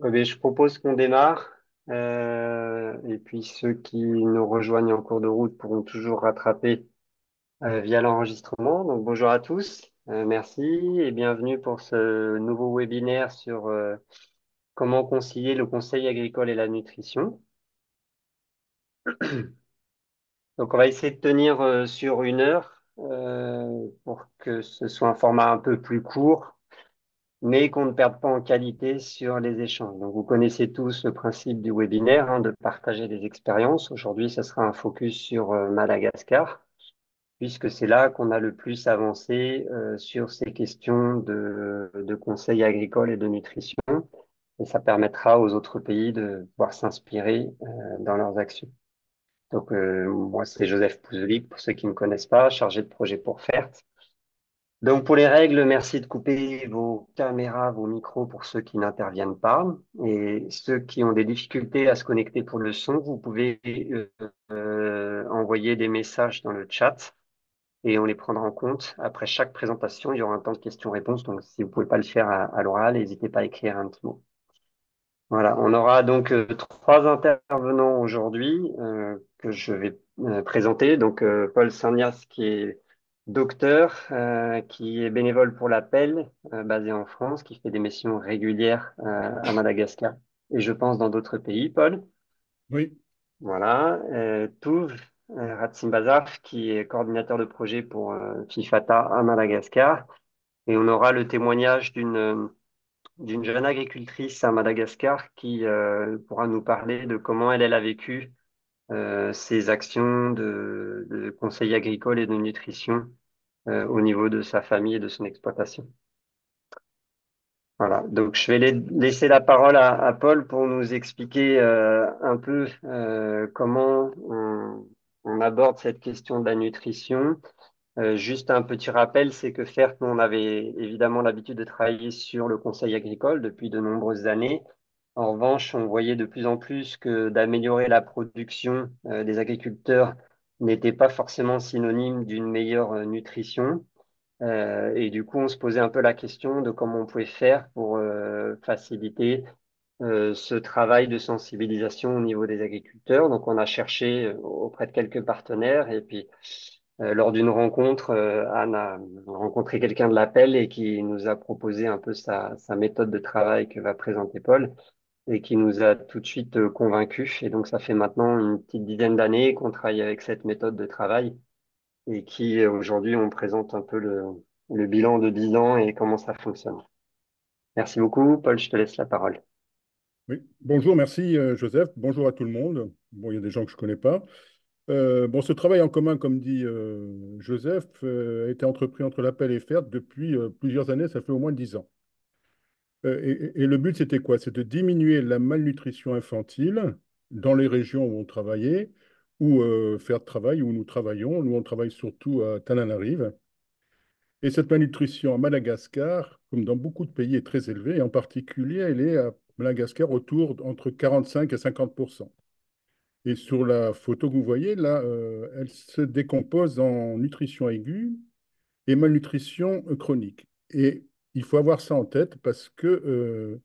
Mais je propose qu'on démarre. Et puis ceux qui nous rejoignent en cours de route pourront toujours rattraper via l'enregistrement. Donc bonjour à tous, merci et bienvenue pour ce nouveau webinaire sur comment concilier le conseil agricole et la nutrition. Donc on va essayer de tenir sur 1 heure pour que ce soit un format un peu plus court, mais qu'on ne perde pas en qualité sur les échanges. Donc, vous connaissez tous le principe du webinaire, hein, de partager des expériences. Aujourd'hui, ce sera un focus sur Madagascar, puisque c'est là qu'on a le plus avancé sur ces questions de conseils agricoles et de nutrition. Et ça permettra aux autres pays de pouvoir s'inspirer dans leurs actions. Donc, moi, c'est Joseph Pouzelic, pour ceux qui ne me connaissent pas, chargé de projet pour FERT. Donc pour les règles, merci de couper vos caméras, vos micros pour ceux qui n'interviennent pas. Et ceux qui ont des difficultés à se connecter pour le son, vous pouvez envoyer des messages dans le chat et on les prendra en compte. Après chaque présentation, il y aura un temps de questions-réponses. Donc si vous pouvez pas le faire à l'oral, n'hésitez pas à écrire un petit mot. Voilà, on aura donc 3 intervenants aujourd'hui que je vais présenter. Donc Paul Sarnias qui est docteur, qui est bénévole pour l'Appel, basé en France, qui fait des missions régulières à Madagascar et je pense dans d'autres pays. Paul, Oui, voilà. Touv Ratsimbazar qui est coordinateur de projet pour FIFATA à Madagascar. Et on aura le témoignage d'une jeune agricultrice à Madagascar qui pourra nous parler de comment elle a vécu ses actions de conseil agricole et de nutrition au niveau de sa famille et de son exploitation. Voilà, donc je vais laisser la parole à Paul pour nous expliquer un peu comment on aborde cette question de la nutrition. Juste un petit rappel, c'est que FERT, nous, on avait évidemment l'habitude de travailler sur le conseil agricole depuis de nombreuses années. En revanche, on voyait de plus en plus que d'améliorer la production des agriculteurs n'était pas forcément synonyme d'une meilleure nutrition. Et du coup, on se posait un peu la question de comment on pouvait faire pour faciliter ce travail de sensibilisation au niveau des agriculteurs. Donc, on a cherché auprès de quelques partenaires et puis lors d'une rencontre, Anne a rencontré quelqu'un de l'appel et qui nous a proposé un peu sa méthode de travail que va présenter Paul et qui nous a tout de suite convaincus. Et donc, ça fait maintenant une petite dizaine d'années qu'on travaille avec cette méthode de travail et qui, aujourd'hui, on présente un peu le bilan de 10 ans et comment ça fonctionne. Merci beaucoup. Paul, je te laisse la parole. oui. Bonjour, merci Joseph. Bonjour à tout le monde. Bon, il y a des gens que je ne connais pas. Bon, ce travail en commun, comme dit Joseph, a été entrepris entre l'Appel et FERT depuis plusieurs années, ça fait au moins 10 ans. Et le but, c'était quoi? C'est de diminuer la malnutrition infantile dans les régions où on travaillait, où FERT travaille, où nous travaillons. Nous, on travaille surtout à Tananarive. Et cette malnutrition à Madagascar, comme dans beaucoup de pays, est très élevée. Et en particulier, elle est à Madagascar autour entre 45 et 50%. Et sur la photo que vous voyez, là, elle se décompose en nutrition aiguë et malnutrition chronique. Et il faut avoir ça en tête parce que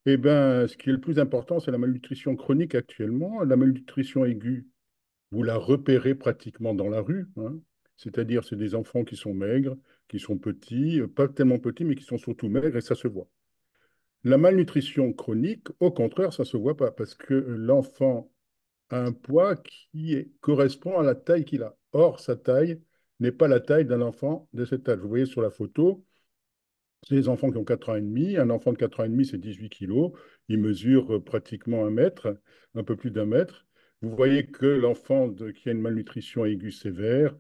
eh ben, ce qui est le plus important, c'est la malnutrition chronique actuellement. La malnutrition aiguë, vous la repérez pratiquement dans la rue, hein. C'est-à-dire, c'est des enfants qui sont maigres, qui sont petits, pas tellement petits, mais qui sont surtout maigres, et ça se voit. La malnutrition chronique, au contraire, ça ne se voit pas, parce que l'enfant a un poids correspond à la taille qu'il a. Or, sa taille n'est pas la taille d'un enfant de cet âge. Vous voyez sur la photo, c'est des enfants qui ont 4 ans et demi. Un enfant de 4 ans et demi, c'est 18 kilos. Il mesure pratiquement 1 mètre, un peu plus d'1 mètre. Vous voyez que qui a une malnutrition aiguë sévère,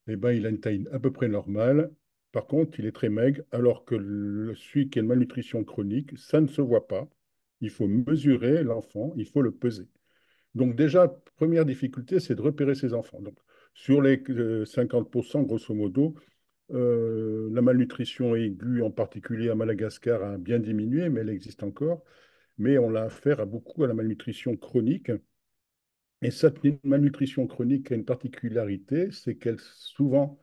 eh ben, il a une taille à peu près normale. Par contre, il est très maigre, alors que celui qui a une malnutrition chronique, ça ne se voit pas. Il faut mesurer l'enfant, il faut le peser. Donc déjà, première difficulté, c'est de repérer ces enfants. Donc, sur les 50%, grosso modo, la malnutrition aiguë, en particulier à Madagascar, a bien diminué, mais elle existe encore. Mais on a affaire à beaucoup à la malnutrition chronique. Et cette malnutrition chronique a une particularité, c'est qu'elle souvent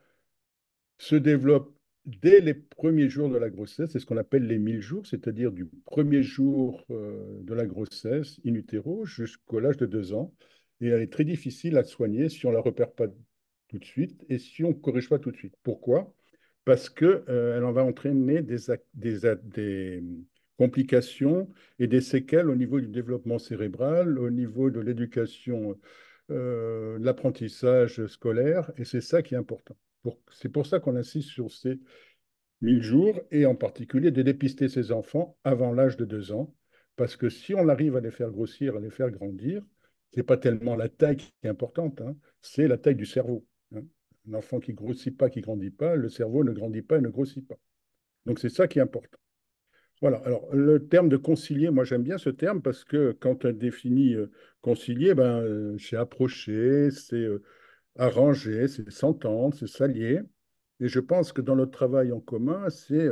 se développe dès les premiers jours de la grossesse, c'est ce qu'on appelle les 1000 jours, c'est-à-dire du premier jour de la grossesse in utero jusqu'à l'âge de 2 ans. Et elle est très difficile à soigner si on ne la repère pas tout de suite et si on ne corrige pas tout de suite. Pourquoi? Parce que, elle en va entraîner des complications et des séquelles au niveau du développement cérébral, au niveau de l'éducation, de l'apprentissage scolaire, et c'est ça qui est important. C'est pour ça qu'on insiste sur ces 1000 jours, et en particulier de dépister ces enfants avant l'âge de 2 ans, parce que si on arrive à les faire grossir, à les faire grandir, c'est pas tellement la taille qui est importante, hein, c'est la taille du cerveau, hein. Un enfant qui grossit pas, qui grandit pas, le cerveau ne grandit pas et ne grossit pas. Donc c'est ça qui est important. Voilà. Alors le terme de concilier, moi j'aime bien ce terme parce que quand on définit concilier, ben, c'est approcher, c'est arranger, c'est s'entendre, c'est s'allier. Et je pense que dans notre travail en commun, c'est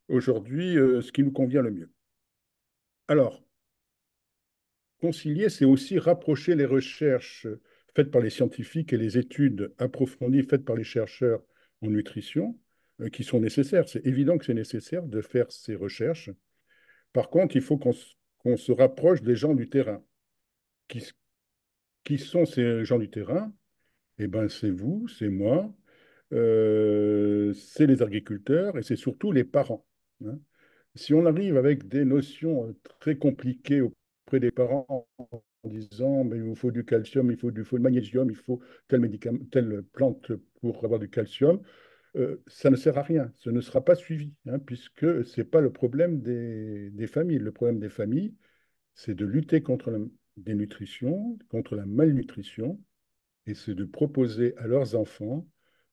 aujourd'hui ce qui nous convient le mieux. Alors, concilier, c'est aussi rapprocher les recherches faites par les scientifiques et les études approfondies faites par les chercheurs en nutrition, qui sont nécessaires. C'est évident que c'est nécessaire de faire ces recherches. Par contre, il faut qu'on se rapproche des gens du terrain. Qui, qui sont ces gens du terrain? Eh ben, c'est vous, c'est moi, c'est les agriculteurs et c'est surtout les parents, hein. Si on arrive avec des notions très compliquées auprès des parents en disant, mais il vous faut du calcium, il faut du magnésium, il faut tel médicament, telle plante pour avoir du calcium, ça ne sert à rien. Ce ne sera pas suivi, hein, puisque ce n'est pas le problème des familles. Le problème des familles, c'est de lutter contre la dénutrition, contre la malnutrition, et c'est de proposer à leurs enfants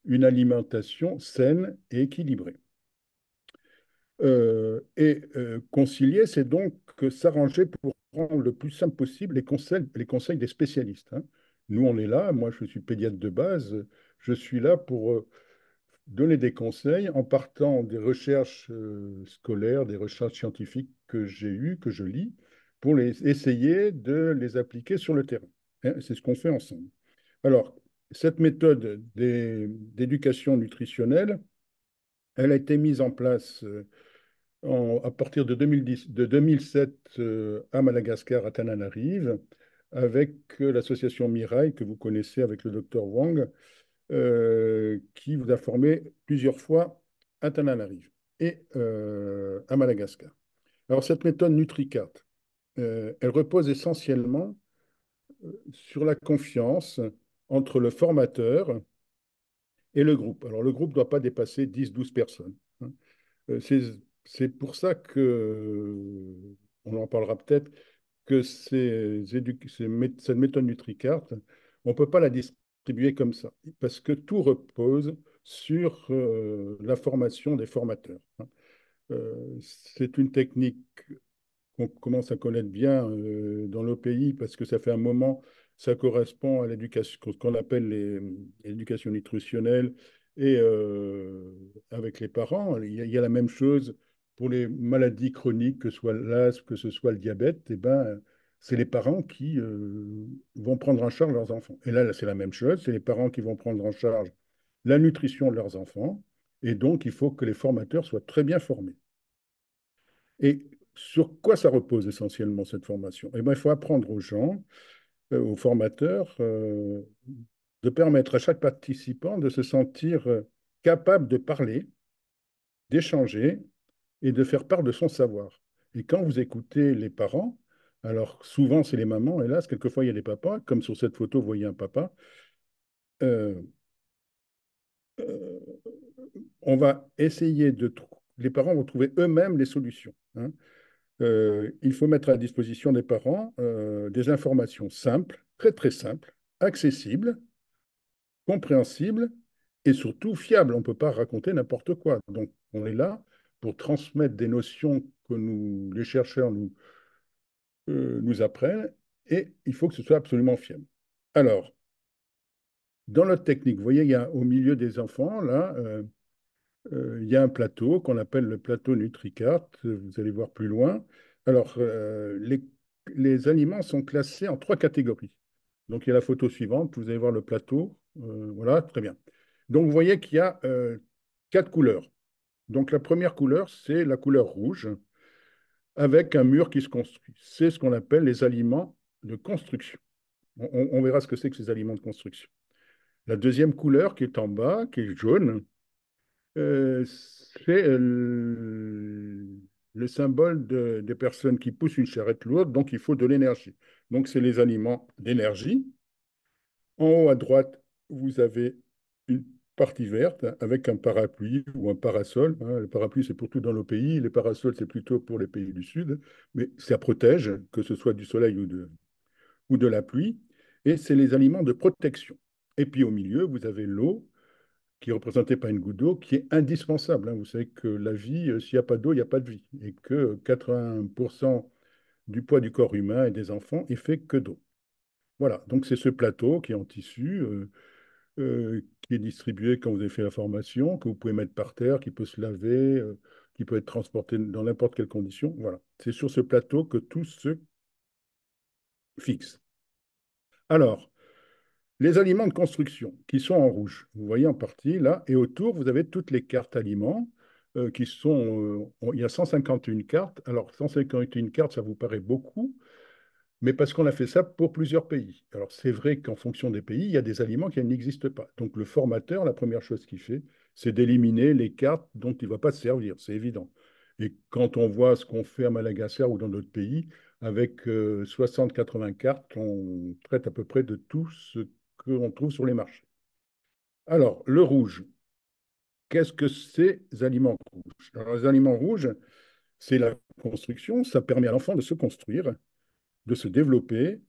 une alimentation saine et équilibrée. Concilier, c'est donc s'arranger pour rendre le plus simple possible les conseils des spécialistes, hein. Nous, on est là, moi je suis pédiatre de base, je suis là pour donner des conseils en partant des recherches scolaires, des recherches scientifiques que j'ai eues, que je lis, pour essayer de les appliquer sur le terrain, hein. C'est ce qu'on fait ensemble. Alors, cette méthode d'éducation nutritionnelle, elle a été mise en place à partir de 2007 à Madagascar, à Tananarive, avec l'association Mirail, que vous connaissez avec le docteur Wang, qui vous a formé plusieurs fois à Tananarive et à Madagascar. Alors, cette méthode NutriCart, elle repose essentiellement sur la confiance entre le formateur et le groupe. Alors, le groupe ne doit pas dépasser 10-12 personnes, hein. C'est pour ça que, on en parlera peut-être, que cette méthode NutriCart, on ne peut pas la distribuer comme ça, parce que tout repose sur la formation des formateurs, hein. C'est une technique qu'on commence à connaître bien dans nos pays parce que ça fait un moment, ça correspond à l'éducation, ce qu'on appelle l'éducation nutritionnelle et avec les parents. Il y a la même chose pour les maladies chroniques, que ce soit l'asthme, que ce soit le diabète, et ben, c'est les parents qui vont prendre en charge leurs enfants. Et là, c'est la même chose, c'est les parents qui vont prendre en charge la nutrition de leurs enfants. Et donc, il faut que les formateurs soient très bien formés. Et sur quoi ça repose essentiellement cette formation? Eh bien, il faut apprendre aux gens, aux formateurs, de permettre à chaque participant de se sentir capable de parler, d'échanger et de faire part de son savoir. Et quand vous écoutez les parents, alors souvent c'est les mamans, hélas, quelquefois il y a des papas, comme sur cette photo, vous voyez un papa, euh, euh, on va essayer les parents vont trouver eux-mêmes les solutions, hein. Il faut mettre à disposition des parents des informations simples, très très simples, accessibles, compréhensibles et surtout fiables. On ne peut pas raconter n'importe quoi. Donc on est là pour transmettre des notions que les chercheurs nous apprennent et il faut que ce soit absolument fiable. Alors, dans notre technique, vous voyez, il y a au milieu des enfants, là, il y a un plateau qu'on appelle le plateau NutriCart. Vous allez voir plus loin. Alors, les aliments sont classés en trois catégories. Donc, il y a la photo suivante. Vous allez voir le plateau. Voilà, très bien. Donc, vous voyez qu'il y a quatre couleurs. Donc la première couleur, c'est la couleur rouge avec un mur qui se construit. C'est ce qu'on appelle les aliments de construction. On verra ce que c'est que ces aliments de construction. La deuxième couleur qui est en bas, qui est jaune, c'est le symbole des personnes qui poussent une charrette lourde, donc il faut de l'énergie. Donc c'est les aliments d'énergie. En haut à droite, vous avez une partie verte avec un parapluie ou un parasol, hein. Le parapluie, c'est pour tout dans nos pays. Les parasols, c'est plutôt pour les pays du Sud. Mais ça protège, que ce soit du soleil ou de la pluie. Et c'est les aliments de protection. Et puis au milieu, vous avez l'eau, qui est représentée par une goutte d'eau, qui est indispensable, hein. Vous savez que la vie, s'il n'y a pas d'eau, il n'y a pas de vie. Et que 80% du poids du corps humain et des enfants est fait que d'eau. Voilà, donc c'est ce plateau qui est en tissu, qui est distribué quand vous avez fait la formation, que vous pouvez mettre par terre, qui peut se laver, qui peut être transporté dans n'importe quelle condition. Voilà, c'est sur ce plateau que tout se fixe. Alors, les aliments de construction qui sont en rouge, vous voyez en partie là, et autour, vous avez toutes les cartes aliments qui sont, il y a 151 cartes. Alors, 151 cartes, ça vous paraît beaucoup, mais parce qu'on a fait ça pour plusieurs pays. Alors, c'est vrai qu'en fonction des pays, il y a des aliments qui n'existent pas. Donc, le formateur, la première chose qu'il fait, c'est d'éliminer les cartes dont il ne va pas se servir, c'est évident. Et quand on voit ce qu'on fait à Madagascar ou dans d'autres pays, avec 60-80 cartes, on traite à peu près de tout ce qu'on trouve sur les marchés. Alors, le rouge, qu'est-ce que c'est les aliments rouges? Alors, les aliments rouges, c'est la construction, ça permet à l'enfant de se construire, de se développer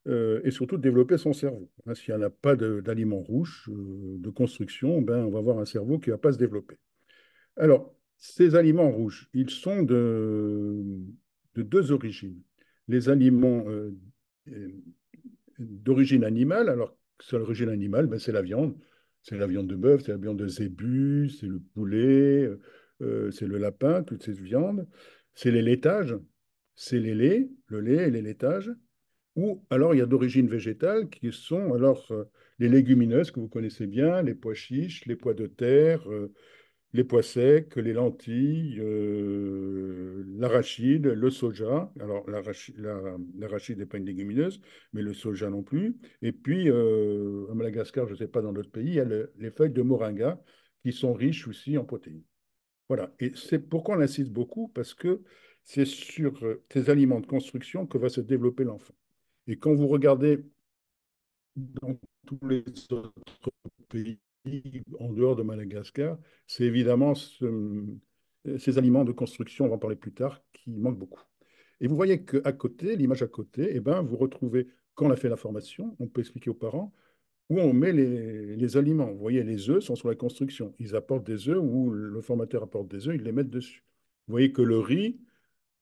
et surtout de développer son cerveau, hein. S'il n'y en a pas d'aliments rouges, de construction, ben, on va avoir un cerveau qui ne va pas se développer. Alors, ces aliments rouges, ils sont de deux origines. Les aliments euh, d'origine animale, alors c'est l'origine animale, ben, c'est la viande. C'est la viande de bœuf, c'est la viande de zébu, c'est le poulet, c'est le lapin, toutes ces viandes. C'est les laitages, c'est les laits, le lait et les laitages. Ou alors il y a d'origine végétale qui sont alors les légumineuses que vous connaissez bien, les pois chiches, les pois de terre, les pois secs, les lentilles, l'arachide, le soja. Alors l'arachide n'est pas une légumineuse, mais le soja non plus. Et puis à Madagascar, je ne sais pas dans d'autres pays, il y a les feuilles de moringa qui sont riches aussi en protéines. Voilà. Et c'est pourquoi on insiste beaucoup, parce que c'est sur ces aliments de construction que va se développer l'enfant. Et quand vous regardez dans tous les autres pays en dehors de Madagascar, c'est évidemment ces aliments de construction, on va en parler plus tard, qui manquent beaucoup. Et vous voyez qu'à côté, l'image à côté, eh ben, vous retrouvez, quand on a fait la formation, on peut expliquer aux parents où on met les aliments. Vous voyez, les œufs sont sur la construction. Ils apportent des œufs ou le formateur apporte des œufs, ils les mettent dessus. Vous voyez que le riz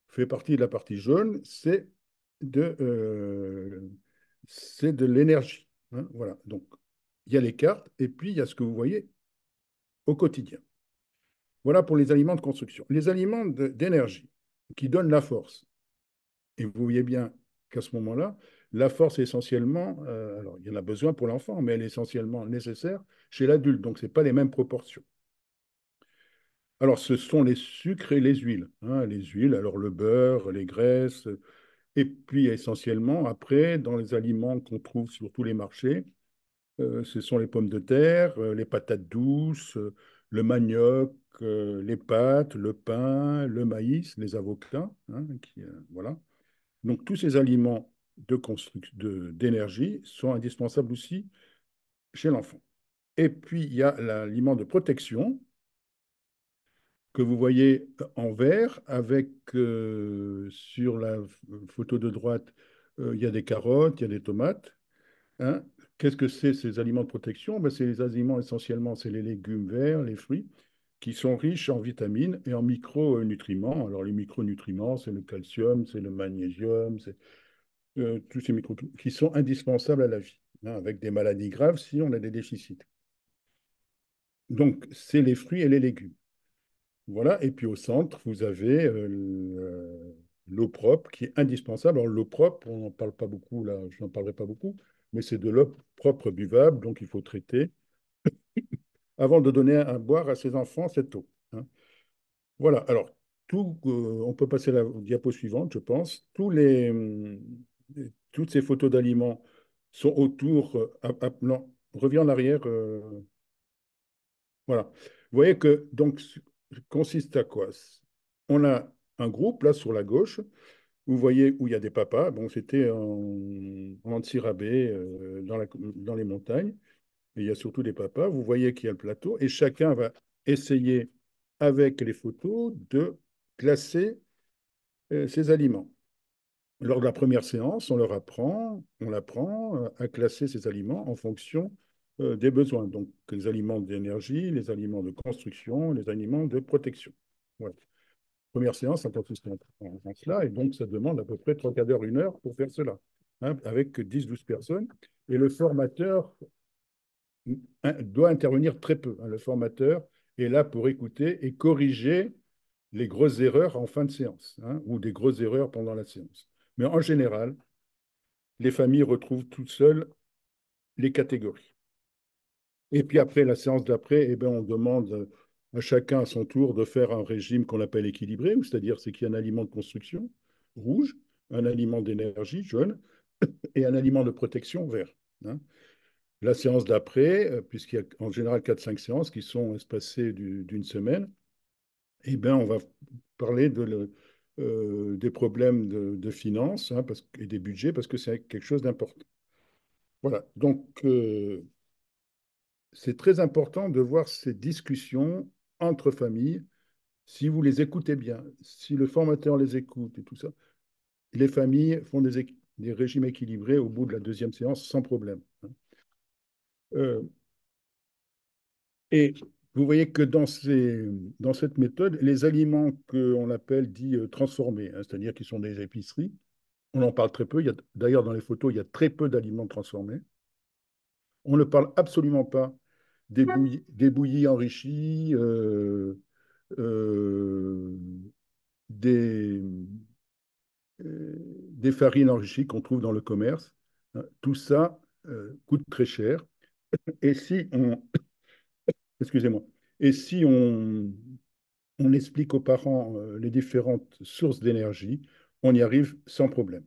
fait partie de la partie jaune, de, euh, c'est de l'énergie, hein. Voilà. Donc, il y a les cartes et puis il y a ce que vous voyez au quotidien. Voilà pour les aliments de construction. Les aliments d'énergie qui donnent la force. Et vous voyez bien qu'à ce moment-là, la force est essentiellement, alors il y en a besoin pour l'enfant, mais elle est essentiellement nécessaire chez l'adulte. Donc, ce n'est pas les mêmes proportions. Alors, ce sont les sucres et les huiles, hein. Les huiles, alors le beurre, les graisses, et puis essentiellement, après, dans les aliments qu'on trouve sur tous les marchés, ce sont les pommes de terre, les patates douces, le manioc, les pâtes, le pain, le maïs, les avocats, hein, voilà. Donc tous ces aliments d'énergie sont indispensables aussi chez l'enfant. Et puis il y a l'aliment de protection que vous voyez en vert avec sur la photo de droite, il y a des carottes, il y a des tomates, hein. Qu'est-ce que c'est ces aliments de protection? Ben, c'est les aliments essentiellement, c'est les légumes verts, les fruits, qui sont riches en vitamines et en micronutriments. Alors les micronutriments, c'est le calcium, c'est le magnésium, c'est tous ces micro qui sont indispensables à la vie, hein, avec des maladies graves si on a des déficits. Donc c'est les fruits et les légumes. Voilà, et puis au centre, vous avez l'eau propre qui est indispensable. Alors l'eau propre, on n'en parle pas beaucoup, là, je n'en parlerai pas beaucoup, mais c'est de l'eau propre buvable, donc il faut traiter. avant de donner à boire à ses enfants cette eau. Hein. Voilà, alors, on peut passer à la diapo suivante, je pense. Toutes ces photos d'aliments sont autour. Non, reviens en arrière. Voilà. Vous voyez que, donc, consiste à quoi? On a un groupe, là, sur la gauche. Vous voyez où il y a des papas. Bon, c'était en Antsirabé, dans les montagnes. Et il y a surtout des papas. Vous voyez qu'il y a le plateau. Et chacun va essayer, avec les photos, de classer ces aliments. Lors de la première séance, on apprend à classer ces aliments en fonction des besoins. Donc, les aliments d'énergie, les aliments de construction, les aliments de protection. Voilà. Première séance, ça consiste en cela, et donc ça demande à peu près trois quarts d'heure, une heure pour faire cela, hein, avec 10 12 personnes. Et le formateur doit intervenir très peu. Hein. Le formateur est là pour écouter et corriger les grosses erreurs en fin de séance, hein, ou des grosses erreurs pendant la séance. Mais en général, les familles retrouvent toutes seules les catégories. Et puis après, la séance d'après, eh ben, on demande à chacun à son tour de faire un régime qu'on appelle équilibré, c'est-à-dire c'est qu'il y a un aliment de construction, rouge, un aliment d'énergie, jaune, et un aliment de protection, vert. Hein. La séance d'après, puisqu'il y a en général 4 5 séances qui sont espacées d'une semaine, eh ben, on va parler des problèmes de finances, hein, et des budgets, parce que c'est quelque chose d'important. Voilà, donc c'est très important de voir ces discussions entre familles. Si vous les écoutez bien, si le formateur les écoute et tout ça, les familles font des régimes équilibrés au bout de la deuxième séance sans problème. Hein. Euh, et vous voyez que dans cette méthode, les aliments qu'on appelle dits transformés, hein, c'est-à-dire qui sont des épiceries, on en parle très peu. D'ailleurs, dans les photos, il y a très peu d'aliments transformés. On ne parle absolument pas des bouillies enrichies, euh, des, des farines enrichies qu'on trouve dans le commerce. Hein. Tout ça coûte très cher. Et si on, excusez-moi, et si on explique aux parents les différentes sources d'énergie, on y arrive sans problème.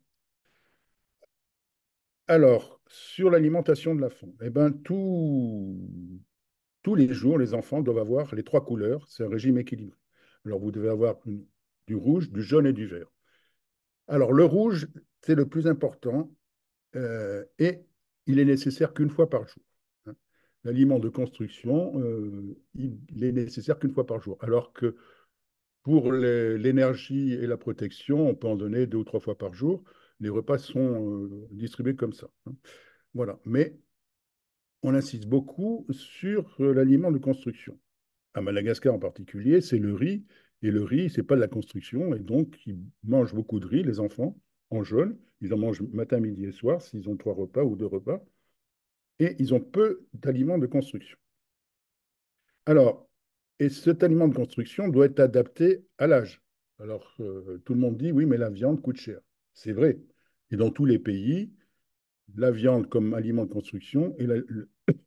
Alors, sur l'alimentation de l'enfant, eh ben, tous les jours, les enfants doivent avoir les trois couleurs. C'est un régime équilibré. Alors, vous devez avoir du rouge, du jaune et du vert. Alors, le rouge, c'est le plus important et il est nécessaire qu'une fois par jour. Hein. L'aliment de construction, il est nécessaire qu'une fois par jour. Alors que pour l'énergie et la protection, on peut en donner 2 ou 3 fois par jour. Les repas sont distribués comme ça. Hein. Voilà. Mais on insiste beaucoup sur l'aliment de construction. À Madagascar en particulier, c'est le riz. Et le riz, c'est pas de la construction. Et donc, ils mangent beaucoup de riz, les enfants, en jaune. Ils en mangent matin, midi et soir, s'ils ont 3 repas ou 2 repas. Et ils ont peu d'aliments de construction. Alors, et cet aliment de construction doit être adapté à l'âge. Alors, tout le monde dit, oui, mais la viande coûte cher. C'est vrai. Et dans tous les pays, la viande comme aliment de construction est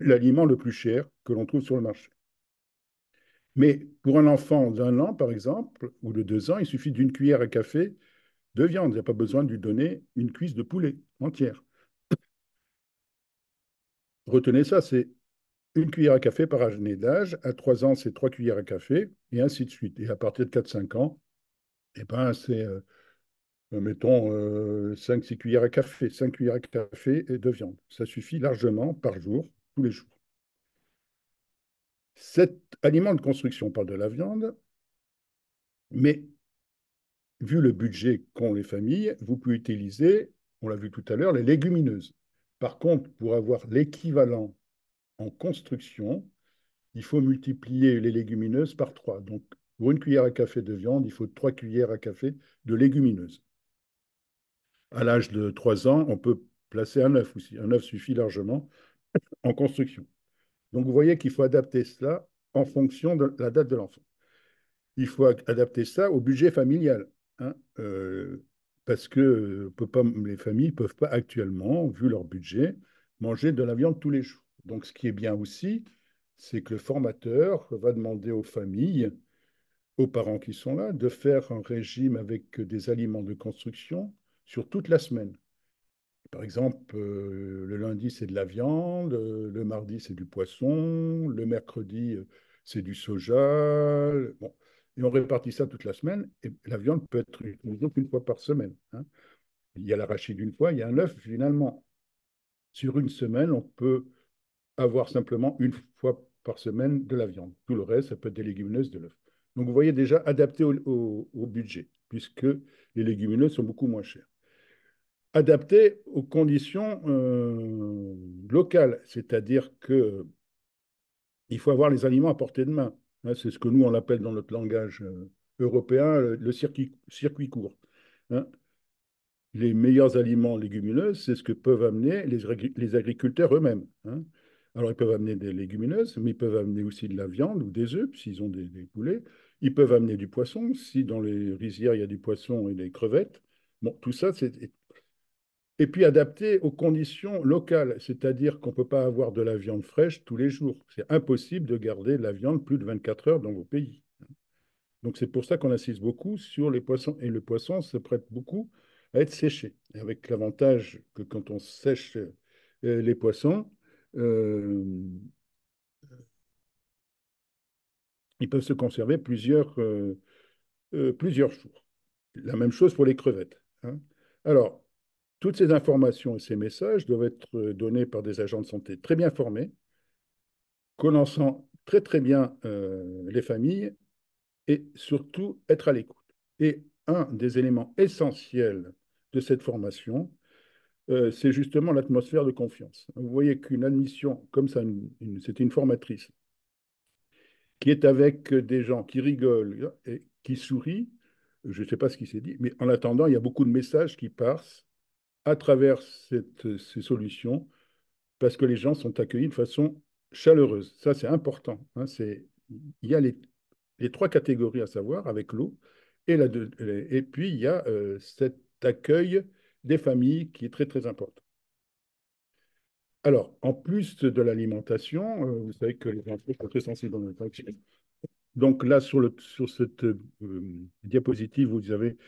l'aliment le plus cher que l'on trouve sur le marché. Mais pour un enfant d'1 an, par exemple, ou de 2 ans, il suffit d'une cuillère à café de viande. Il n'y a pas besoin de lui donner une cuisse de poulet entière. Retenez ça, c'est une cuillère à café par année d'âge. À 3 ans, c'est 3 cuillères à café, et ainsi de suite. Et à partir de 4 5 ans, eh ben, c'est, mettons, 5 6 cuillères à café. 5 cuillères à café et de viande. Ça suffit largement par jour, tous les jours. Cet aliment de construction, on parle de la viande, mais vu le budget qu'ont les familles, vous pouvez utiliser, on l'a vu tout à l'heure, les légumineuses. Par contre, pour avoir l'équivalent en construction, il faut multiplier les légumineuses par 3. Donc, pour une cuillère à café de viande, il faut 3 cuillères à café de légumineuses. À l'âge de 3 ans, on peut placer un œuf aussi. Un œuf suffit largement en construction. Donc, vous voyez qu'il faut adapter cela en fonction de la date de l'enfant. Il faut adapter ça au budget familial. Hein, parce que les familles ne peuvent pas actuellement, vu leur budget, manger de la viande tous les jours. Donc, ce qui est bien aussi, c'est que le formateur va demander aux familles, aux parents qui sont là, de faire un régime avec des aliments de construction sur toute la semaine. Par exemple, le lundi, c'est de la viande, le mardi, c'est du poisson, le mercredi, c'est du soja. Bon. Et on répartit ça toute la semaine. Et la viande peut être utilisée qu'une fois par semaine, hein. Il y a l'arachide une fois, il y a un œuf. Finalement, sur une semaine, on peut avoir simplement une fois par semaine de la viande. Tout le reste, ça peut être des légumineuses, de l'œuf. Donc, vous voyez déjà adapté au budget, puisque les légumineuses sont beaucoup moins chères. Adapté aux conditions locales, c'est-à-dire que il faut avoir les aliments à portée de main, hein. C'est ce que nous, on appelle dans notre langage européen le circuit court, hein. Les meilleurs aliments légumineuses, c'est ce que peuvent amener les agriculteurs eux-mêmes, hein. Alors, ils peuvent amener des légumineuses, mais ils peuvent amener aussi de la viande ou des œufs, s'ils ont des poulets. Ils peuvent amener du poisson, si dans les rizières, il y a du poisson et des crevettes. Bon, tout ça, c'est. Et puis adapté aux conditions locales, c'est-à-dire qu'on ne peut pas avoir de la viande fraîche tous les jours. C'est impossible de garder de la viande plus de 24 heures dans vos pays. Donc c'est pour ça qu'on insiste beaucoup sur les poissons. Et le poisson se prête beaucoup à être séché. Et avec l'avantage que quand on sèche les poissons, euh, ils peuvent se conserver plusieurs jours. La même chose pour les crevettes, hein. Alors, toutes ces informations et ces messages doivent être donnés par des agents de santé très bien formés, connaissant très très bien les familles et surtout être à l'écoute. Et un des éléments essentiels de cette formation, c'est justement l'atmosphère de confiance. Vous voyez qu'une admission comme ça, c'est une formatrice qui est avec des gens qui rigolent et qui sourient. Je ne sais pas ce qui s'est dit, mais en attendant, il y a beaucoup de messages qui passent à travers ces solutions parce que les gens sont accueillis de façon chaleureuse. Ça, c'est important, hein. Il y a les trois catégories à savoir, avec l'eau, et puis il y a cet accueil des familles qui est très, très important. Alors, en plus de l'alimentation, vous savez que les enfants sont très sensibles à l'alimentation. Donc là, sur cette diapositive, vous avez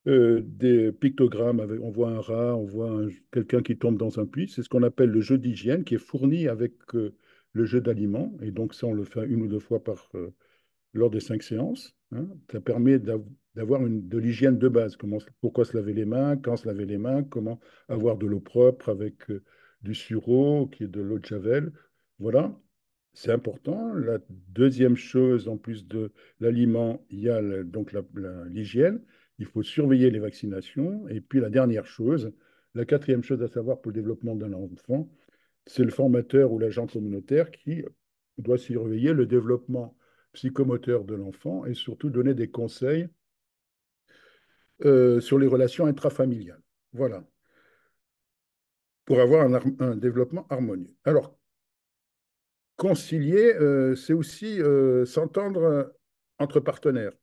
des pictogrammes, on voit un rat, on voit quelqu'un qui tombe dans un puits. C'est ce qu'on appelle le jeu d'hygiène qui est fourni avec le jeu d'aliments. Et donc ça, on le fait une ou deux fois lors des 5 séances, hein. Ça permet d'avoir de l'hygiène de base. Pourquoi se laver les mains, quand se laver les mains, comment avoir de l'eau propre avec du sureau, qui est de l'eau de Javel. Voilà, c'est important. La deuxième chose, en plus de l'aliment, il y a donc l'hygiène. Il faut surveiller les vaccinations. Et puis la dernière chose, la quatrième chose à savoir pour le développement d'un enfant, c'est le formateur ou l'agent communautaire qui doit surveiller le développement psychomoteur de l'enfant et surtout donner des conseils sur les relations intrafamiliales. Voilà, pour avoir un développement harmonieux. Alors, concilier, c'est aussi s'entendre entre partenaires.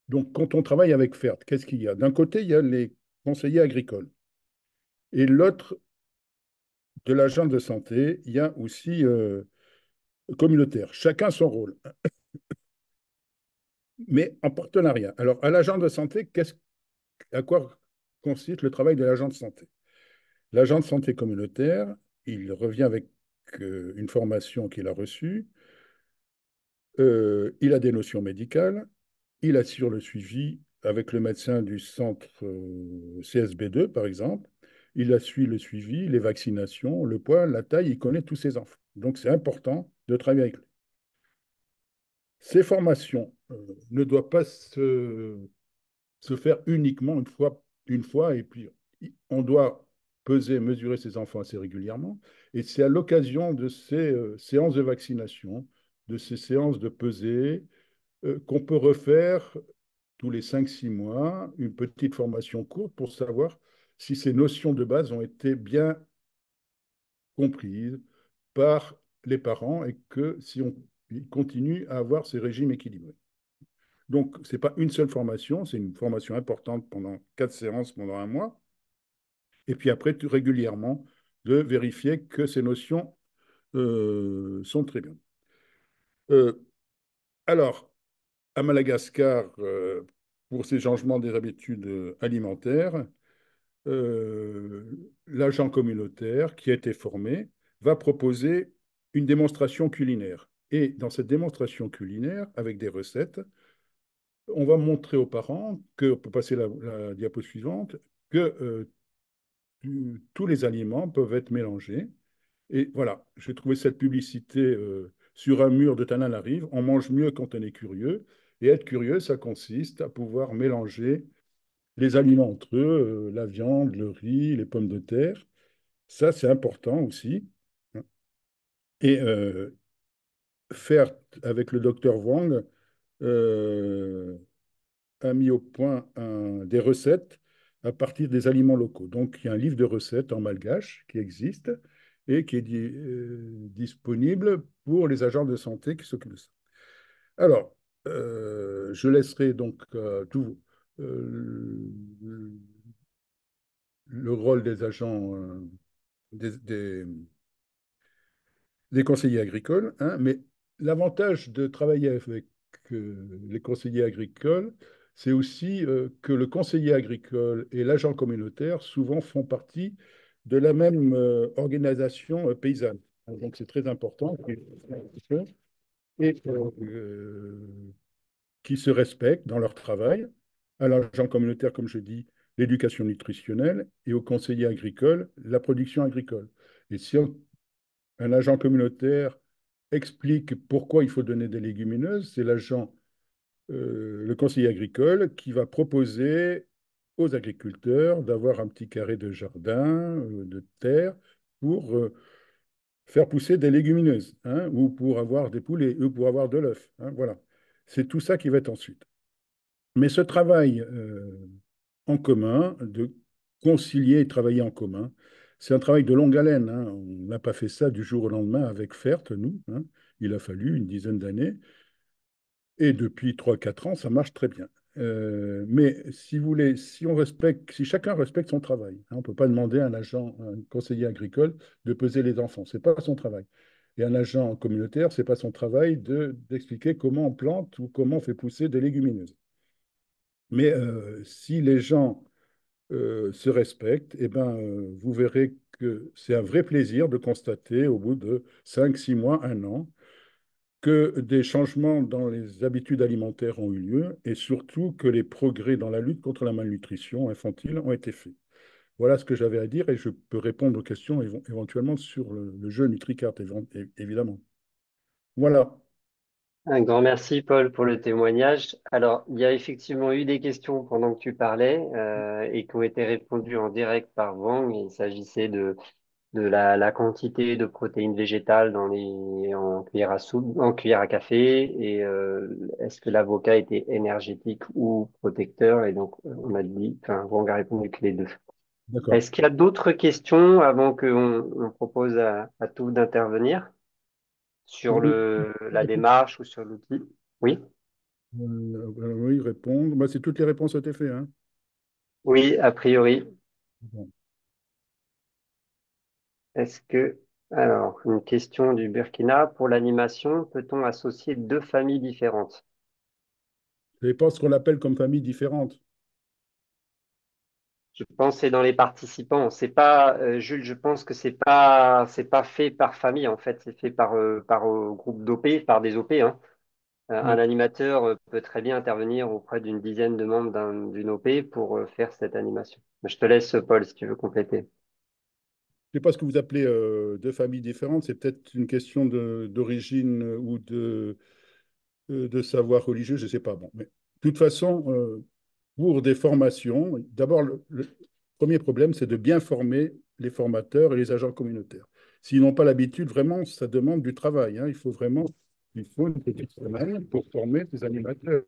Donc, quand on travaille avec FERT, qu'est-ce qu'il y a? D'un côté, il y a les conseillers agricoles. Et l'autre, de l'agent de santé, il y a aussi communautaire. Chacun son rôle, mais en partenariat. Alors, à l'agent de santé, à quoi consiste le travail de l'agent de santé? L'agent de santé communautaire, il revient avec une formation qu'il a reçue, il a des notions médicales, il assure le suivi avec le médecin du centre CSB2, par exemple. Il assure le suivi, les vaccinations, le poids, la taille, il connaît tous ses enfants. Donc, c'est important de travailler avec lui. Ces formations ne doivent pas se faire uniquement une fois, et puis on doit peser, mesurer ses enfants assez régulièrement. Et c'est à l'occasion de ces séances de vaccination, de ces séances de pesée, qu'on peut refaire tous les 5 6 mois une petite formation courte pour savoir si ces notions de base ont été bien comprises par les parents et que si on continue à avoir ces régimes équilibrés. Donc, ce n'est pas une seule formation, c'est une formation importante pendant 4 séances, pendant un mois. Et puis après, régulièrement, de vérifier que ces notions sont très bien. Euh, alors, à Madagascar, pour ces changements des habitudes alimentaires, euh, l'agent communautaire qui a été formé va proposer une démonstration culinaire. Et dans cette démonstration culinaire, avec des recettes, on va montrer aux parents que, on peut passer la diapo suivante, que tous les aliments peuvent être mélangés. Et voilà, j'ai trouvé cette publicité sur un mur de Tananarive. On mange mieux quand on est curieux. Et être curieux, ça consiste à pouvoir mélanger les aliments entre eux, la viande, le riz, les pommes de terre. Ça, c'est important aussi. Et faire avec le docteur Wang, euh, a mis au point des recettes à partir des aliments locaux. Donc, il y a un livre de recettes en malgache qui existe et qui est disponible pour les agents de santé qui s'occupent de ça. Alors, je laisserai donc tout euh, le rôle des agents, des, des- des conseillers agricoles, hein, mais l'avantage de travailler avec les conseillers agricoles, c'est aussi que le conseiller agricole et l'agent communautaire souvent font partie de la même organisation paysanne. Donc c'est très important et qui se respectent dans leur travail. À l'agent communautaire, comme je dis, l'éducation nutritionnelle et au conseiller agricole, la production agricole. Et si un agent communautaire explique pourquoi il faut donner des légumineuses. C'est le conseiller agricole, qui va proposer aux agriculteurs d'avoir un petit carré de jardin, de terre, pour faire pousser des légumineuses, hein, ou pour avoir des poulets, ou pour avoir de l'œuf, hein, voilà. C'est tout ça qui va être ensuite. Mais ce travail en commun, de concilier et travailler en commun, c'est un travail de longue haleine, hein. On n'a pas fait ça du jour au lendemain avec FERT, nous, hein. Il a fallu une dizaine d'années. Et depuis 3 4 ans, ça marche très bien. Mais si vous voulez, si on respecte, si chacun respecte son travail, hein, on ne peut pas demander à un agent, un conseiller agricole de peser les enfants. Ce n'est pas son travail. Et un agent communautaire, ce n'est pas son travail d'expliquer comment on plante ou comment on fait pousser des légumineuses. Mais si les gens se respectent, eh ben, vous verrez que c'est un vrai plaisir de constater au bout de 5 6 mois, un an, que des changements dans les habitudes alimentaires ont eu lieu et surtout que les progrès dans la lutte contre la malnutrition infantile ont été faits. Voilà ce que j'avais à dire et je peux répondre aux questions éventuellement sur le jeu NutriCart, évidemment. Voilà. Un grand merci, Paul, pour le témoignage. Alors, il y a effectivement eu des questions pendant que tu parlais et qui ont été répondues en direct par Wang. Il s'agissait de la quantité de protéines végétales en cuillère à soupe, en cuillère à café et est-ce que l'avocat était énergétique ou protecteur? Et donc, on a dit, enfin, Wang a répondu que les deux. D'accord. Est-ce qu'il y a d'autres questions avant qu'on on propose à tous d'intervenir sur Oui, la démarche ou sur l'outil? Oui? oui, répondre. Bah, c'est toutes les réponses ont été faites, hein. Oui, a priori. Bon. Est-ce que, alors, une question du Burkina. Pour l'animation, peut-on associer deux familles différentes? Ça dépend ce qu'on appelle comme famille différente. Je pense que c'est dans les participants. C'est pas, Jules, je pense que c'est pas fait par famille, en fait. C'est fait par groupe d'OP, par des OP, hein. Un Oui. animateur peut très bien intervenir auprès d'une dizaine de membres d'une OP pour faire cette animation. Je te laisse, Paul, si tu veux compléter. Je ne sais pas ce que vous appelez deux familles différentes. C'est peut-être une question d'origine ou de savoir religieux, je ne sais pas. Bon, mais de toute façon, pour des formations, d'abord, le premier problème, c'est de bien former les formateurs et les agents communautaires. S'ils n'ont pas l'habitude, vraiment, ça demande du travail, hein. Il faut une petite semaine pour former ces animateurs.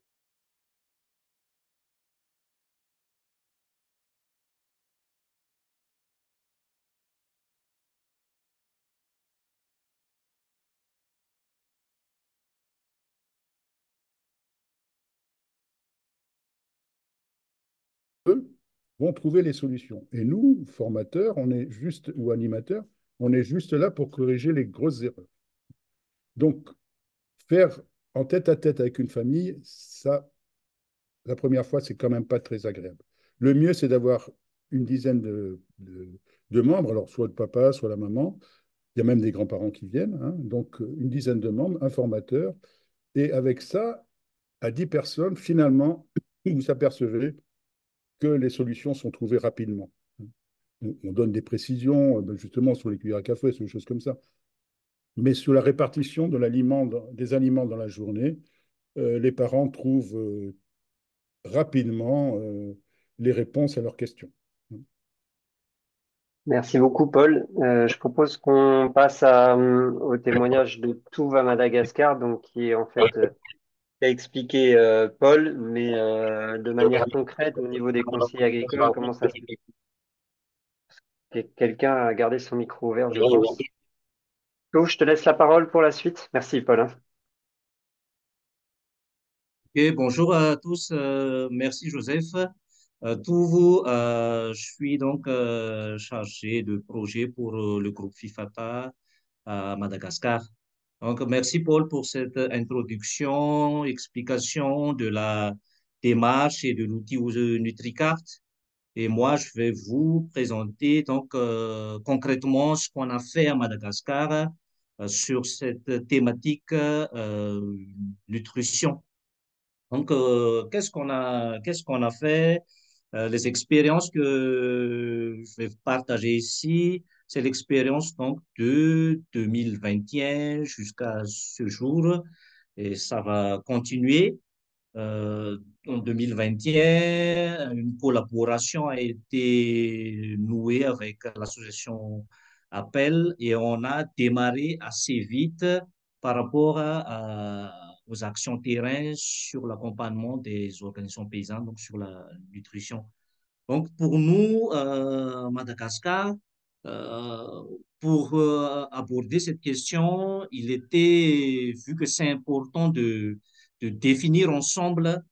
Eux vont trouver les solutions. Et nous, formateurs, on est juste, ou animateurs, on est juste là pour corriger les grosses erreurs. Donc, faire en tête-à-tête avec une famille, ça, la première fois, c'est quand même pas très agréable. Le mieux, c'est d'avoir une dizaine de membres, alors soit le papa, soit la maman. Il y a même des grands-parents qui viennent, hein. Donc une dizaine de membres, un formateur. Et avec ça, à 10 personnes, finalement, vous s'apercevez que les solutions sont trouvées rapidement. On donne des précisions, justement, sur les cuillères à café, sur des choses comme ça. Mais sur la répartition de des aliments dans la journée, les parents trouvent rapidement les réponses à leurs questions. Merci beaucoup, Paul. Je propose qu'on passe au témoignage de Tout va Madagascar, donc qui est en fait qu'a expliqué Paul, mais de manière concrète au niveau des conseillers agricoles, comment ça se fait. Quelqu'un a gardé son micro ouvert, je pense. Flo, je te laisse la parole pour la suite. Merci, Paul, hein. Ok, bonjour à tous, merci Joseph. Tout vous, je suis donc chargé de projet pour le groupe FIFATA à Madagascar. Donc, merci Paul pour cette introduction, explication de la démarche et de l'outil NutriCart. Et moi, je vais vous présenter donc concrètement ce qu'on a fait à Madagascar sur cette thématique nutrition. Donc, qu'est-ce qu'on a fait? Les expériences que je vais partager ici, c'est l'expérience donc de 2021 jusqu'à ce jour, et ça va continuer. En 2021, une collaboration a été nouée avec l'association Appel et on a démarré assez vite par rapport aux actions terrain sur l'accompagnement des organisations paysannes, donc sur la nutrition. Donc, pour nous, Madagascar, euh, pour aborder cette question, il était, vu que c'est important de définir ensemble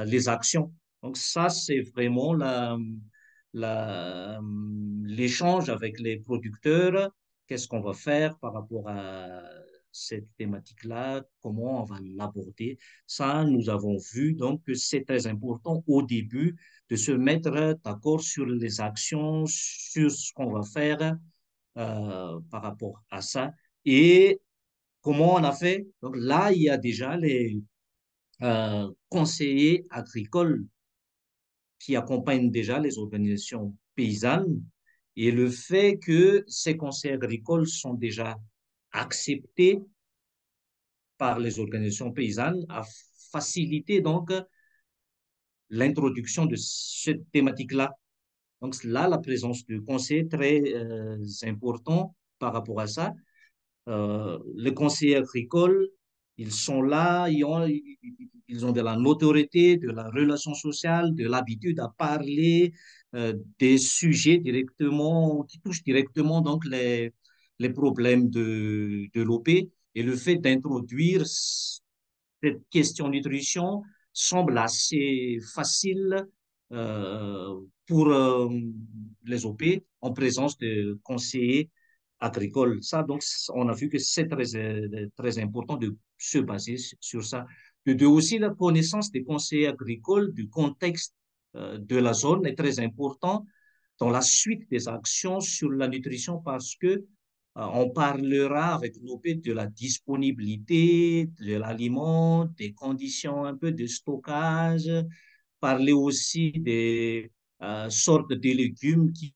les actions. Donc, ça, c'est vraiment l'échange avec les producteurs. Qu'est-ce qu'on va faire par rapport à cette thématique-là? Comment on va l'aborder? Ça, nous avons vu donc que c'est très important au début de se mettre d'accord sur les actions, sur ce qu'on va faire par rapport à ça. Et comment on a fait? Donc là, il y a déjà les conseillers agricoles qui accompagnent déjà les organisations paysannes. Et le fait que ces conseillers agricoles sont déjà acceptés par les organisations paysannes a facilité donc l'introduction de cette thématique-là. Donc là, la présence de conseillers est très important par rapport à ça. Les conseillers agricoles, ils sont là, ils ont de la notoriété, de la relation sociale, de l'habitude à parler des sujets directement, qui touchent directement donc les problèmes de l'OP. Et le fait d'introduire cette question nutrition semble assez facile pour les OP en présence de conseillers agricoles. Ça, donc, on a vu que c'est très important de se baser sur ça. De aussi, la connaissance des conseillers agricoles, du contexte de la zone est très important dans la suite des actions sur la nutrition parce que on parlera avec l'OP de la disponibilité de l'aliment, des conditions un peu de stockage, parler aussi des sortes de légumes qui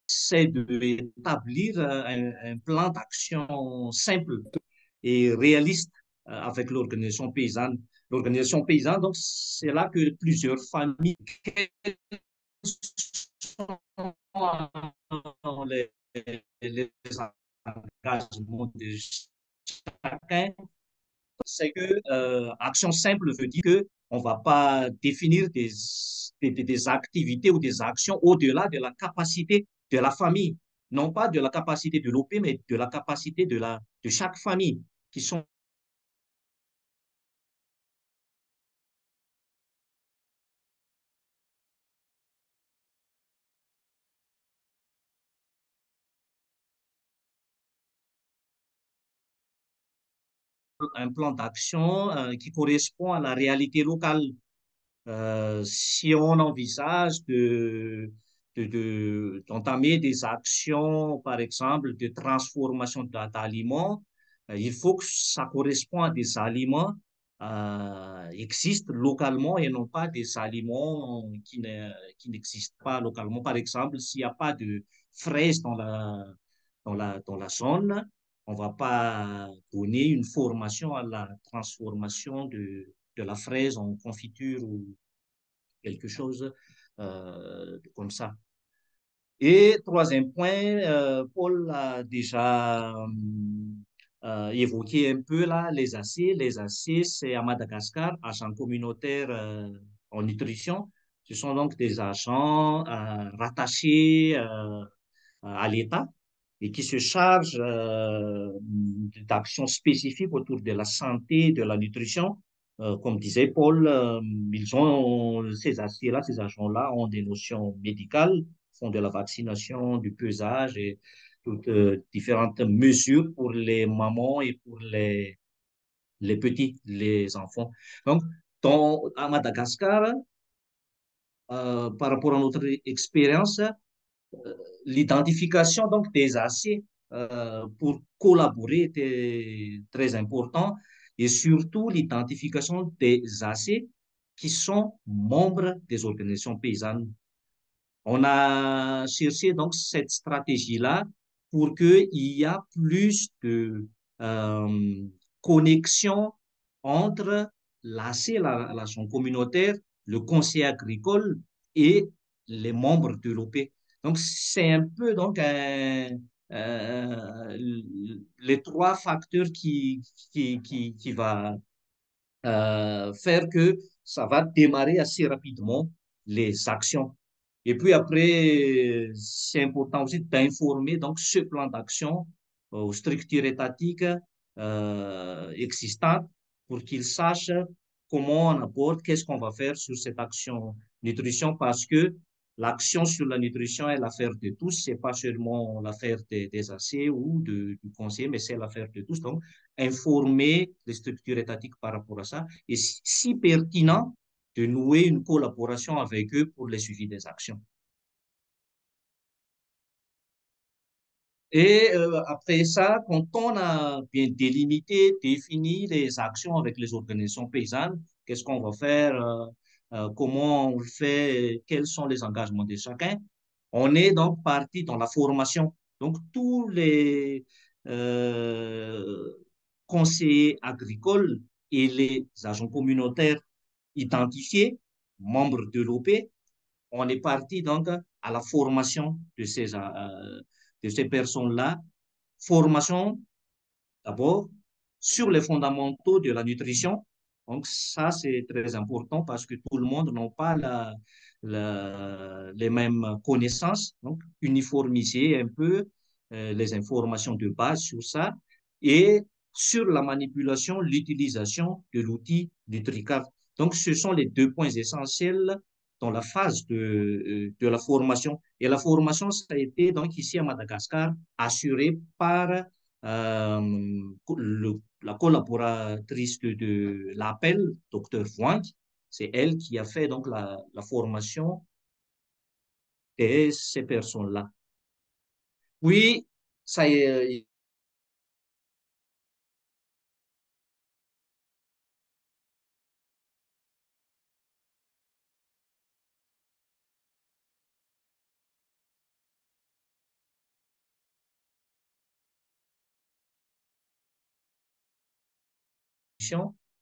essaient d'établir un plan d'action simple et réaliste avec l'organisation paysanne. L'organisation paysanne, donc, c'est là que plusieurs familles sont les engagements de chacun. C'est que action simple veut dire que on va pas définir des activités ou des actions au-delà de la capacité de la famille. non pas de la capacité de l'OP, mais de la capacité de chaque famille, qui sont un plan d'action qui correspond à la réalité locale. Si on envisage d'entamer des actions, par exemple, de transformation d'aliments, il faut que ça corresponde à des aliments existent localement et non pas des aliments qui n'existent pas localement. Par exemple, s'il n'y a pas de fraises dans la zone, on ne va pas donner une formation à la transformation de la fraise en confiture ou quelque chose comme ça. Et troisième point, Paul a déjà évoqué un peu là les AC. Les AC, c'est à Madagascar, agents communautaires en nutrition. Ce sont donc des agents rattachés à l'État et qui se chargent d'actions spécifiques autour de la santé, de la nutrition. Comme disait Paul, ils ont ces agents-là ont des notions médicales, font de la vaccination, du pesage et toutes différentes mesures pour les mamans et pour les petits, les enfants. Donc, à Madagascar, par rapport à notre expérience, l'identification donc des AC pour collaborer était très important et surtout l'identification des AC qui sont membres des organisations paysannes. On a cherché donc cette stratégie-là pour qu'il y ait plus de euh, connexion entre l'AC, l'action communautaire, le conseil agricole et les membres de l'OP. Donc, c'est un peu donc les trois facteurs qui va faire que ça va démarrer assez rapidement les actions. Et puis après, c'est important aussi d'informer donc ce plan d'action aux structures étatiques existantes pour qu'ils sachent comment on aborde, qu'est-ce qu'on va faire sur cette action nutrition, parce que l'action sur la nutrition est l'affaire de tous, c'est pas seulement l'affaire des AC ou du conseiller, mais c'est l'affaire de tous. Donc, informer les structures étatiques par rapport à ça et si pertinent de nouer une collaboration avec eux pour le suivi des actions. Et après ça, quand on a bien délimité, défini les actions avec les organisations paysannes, qu'est-ce qu'on va faire, comment on le fait, quels sont les engagements de chacun, on est donc parti dans la formation. Donc, tous les conseillers agricoles et les agents communautaires identifiés, membres de l'OP, on est parti donc à la formation de ces personnes-là. Formation d'abord sur les fondamentaux de la nutrition. Donc ça, c'est très important parce que tout le monde n'a pas les mêmes connaissances. Donc uniformiser un peu les informations de base sur ça et sur la manipulation, l'utilisation de l'outil NutriCard. Donc ce sont les deux points essentiels dans la phase de la formation. Et la formation, ça a été donc ici à Madagascar assurée par la collaboratrice de l'appel, Dr. Wang. C'est elle qui a fait donc la formation de ces personnes-là. Oui, ça est,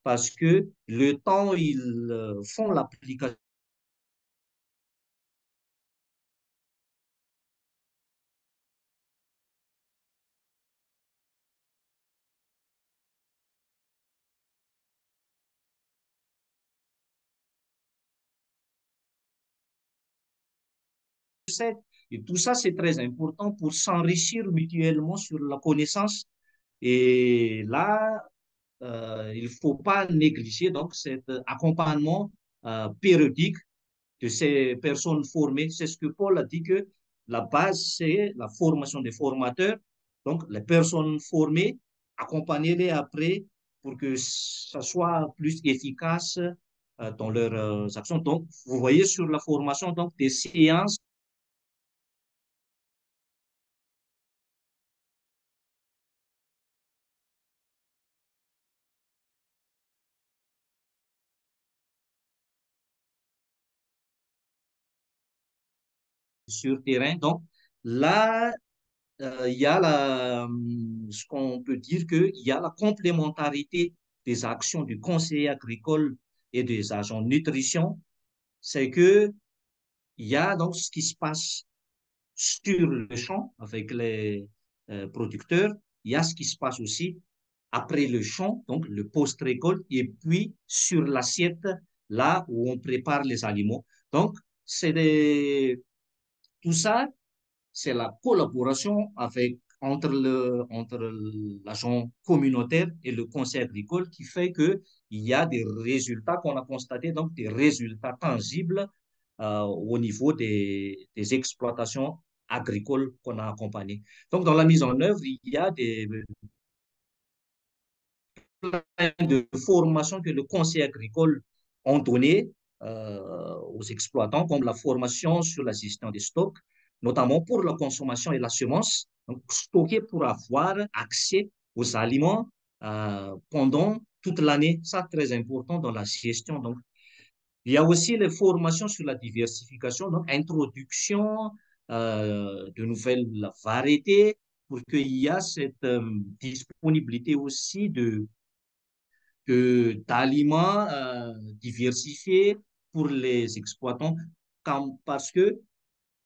parce que le temps ils font l'application Et tout ça, c'est très important pour s'enrichir mutuellement sur la connaissance. Et là, il ne faut pas négliger donc cet accompagnement périodique de ces personnes formées. C'est ce que Paul a dit que la base, c'est la formation des formateurs. Donc, les personnes formées, accompagner-les après pour que ça soit plus efficace dans leurs actions. Donc, vous voyez sur la formation, donc, des séances sur terrain. Donc, là, il y a ce qu'on peut dire qu'il y a la complémentarité des actions du conseiller agricole et des agents de nutrition. C'est que il y a donc ce qui se passe sur le champ avec les producteurs. Il y a ce qui se passe aussi après le champ, donc le post-récolte, et puis sur l'assiette, là où on prépare les aliments. Donc, tout ça, c'est la collaboration entre l'agent communautaire et le conseil agricole qui fait qu'il y a des résultats qu'on a constatés, donc des résultats tangibles au niveau des exploitations agricoles qu'on a accompagnées. Donc, dans la mise en œuvre, il y a des de formation que le conseil agricole ont donné aux exploitants, comme la formation sur la gestion des stocks, notamment pour la consommation et la semence, donc stocker pour avoir accès aux aliments pendant toute l'année. Ça, très important dans la gestion. Donc, il y a aussi les formations sur la diversification, donc introduction de nouvelles variétés pour qu'il y ait cette disponibilité aussi d'aliments diversifiés pour les exploitants, parce que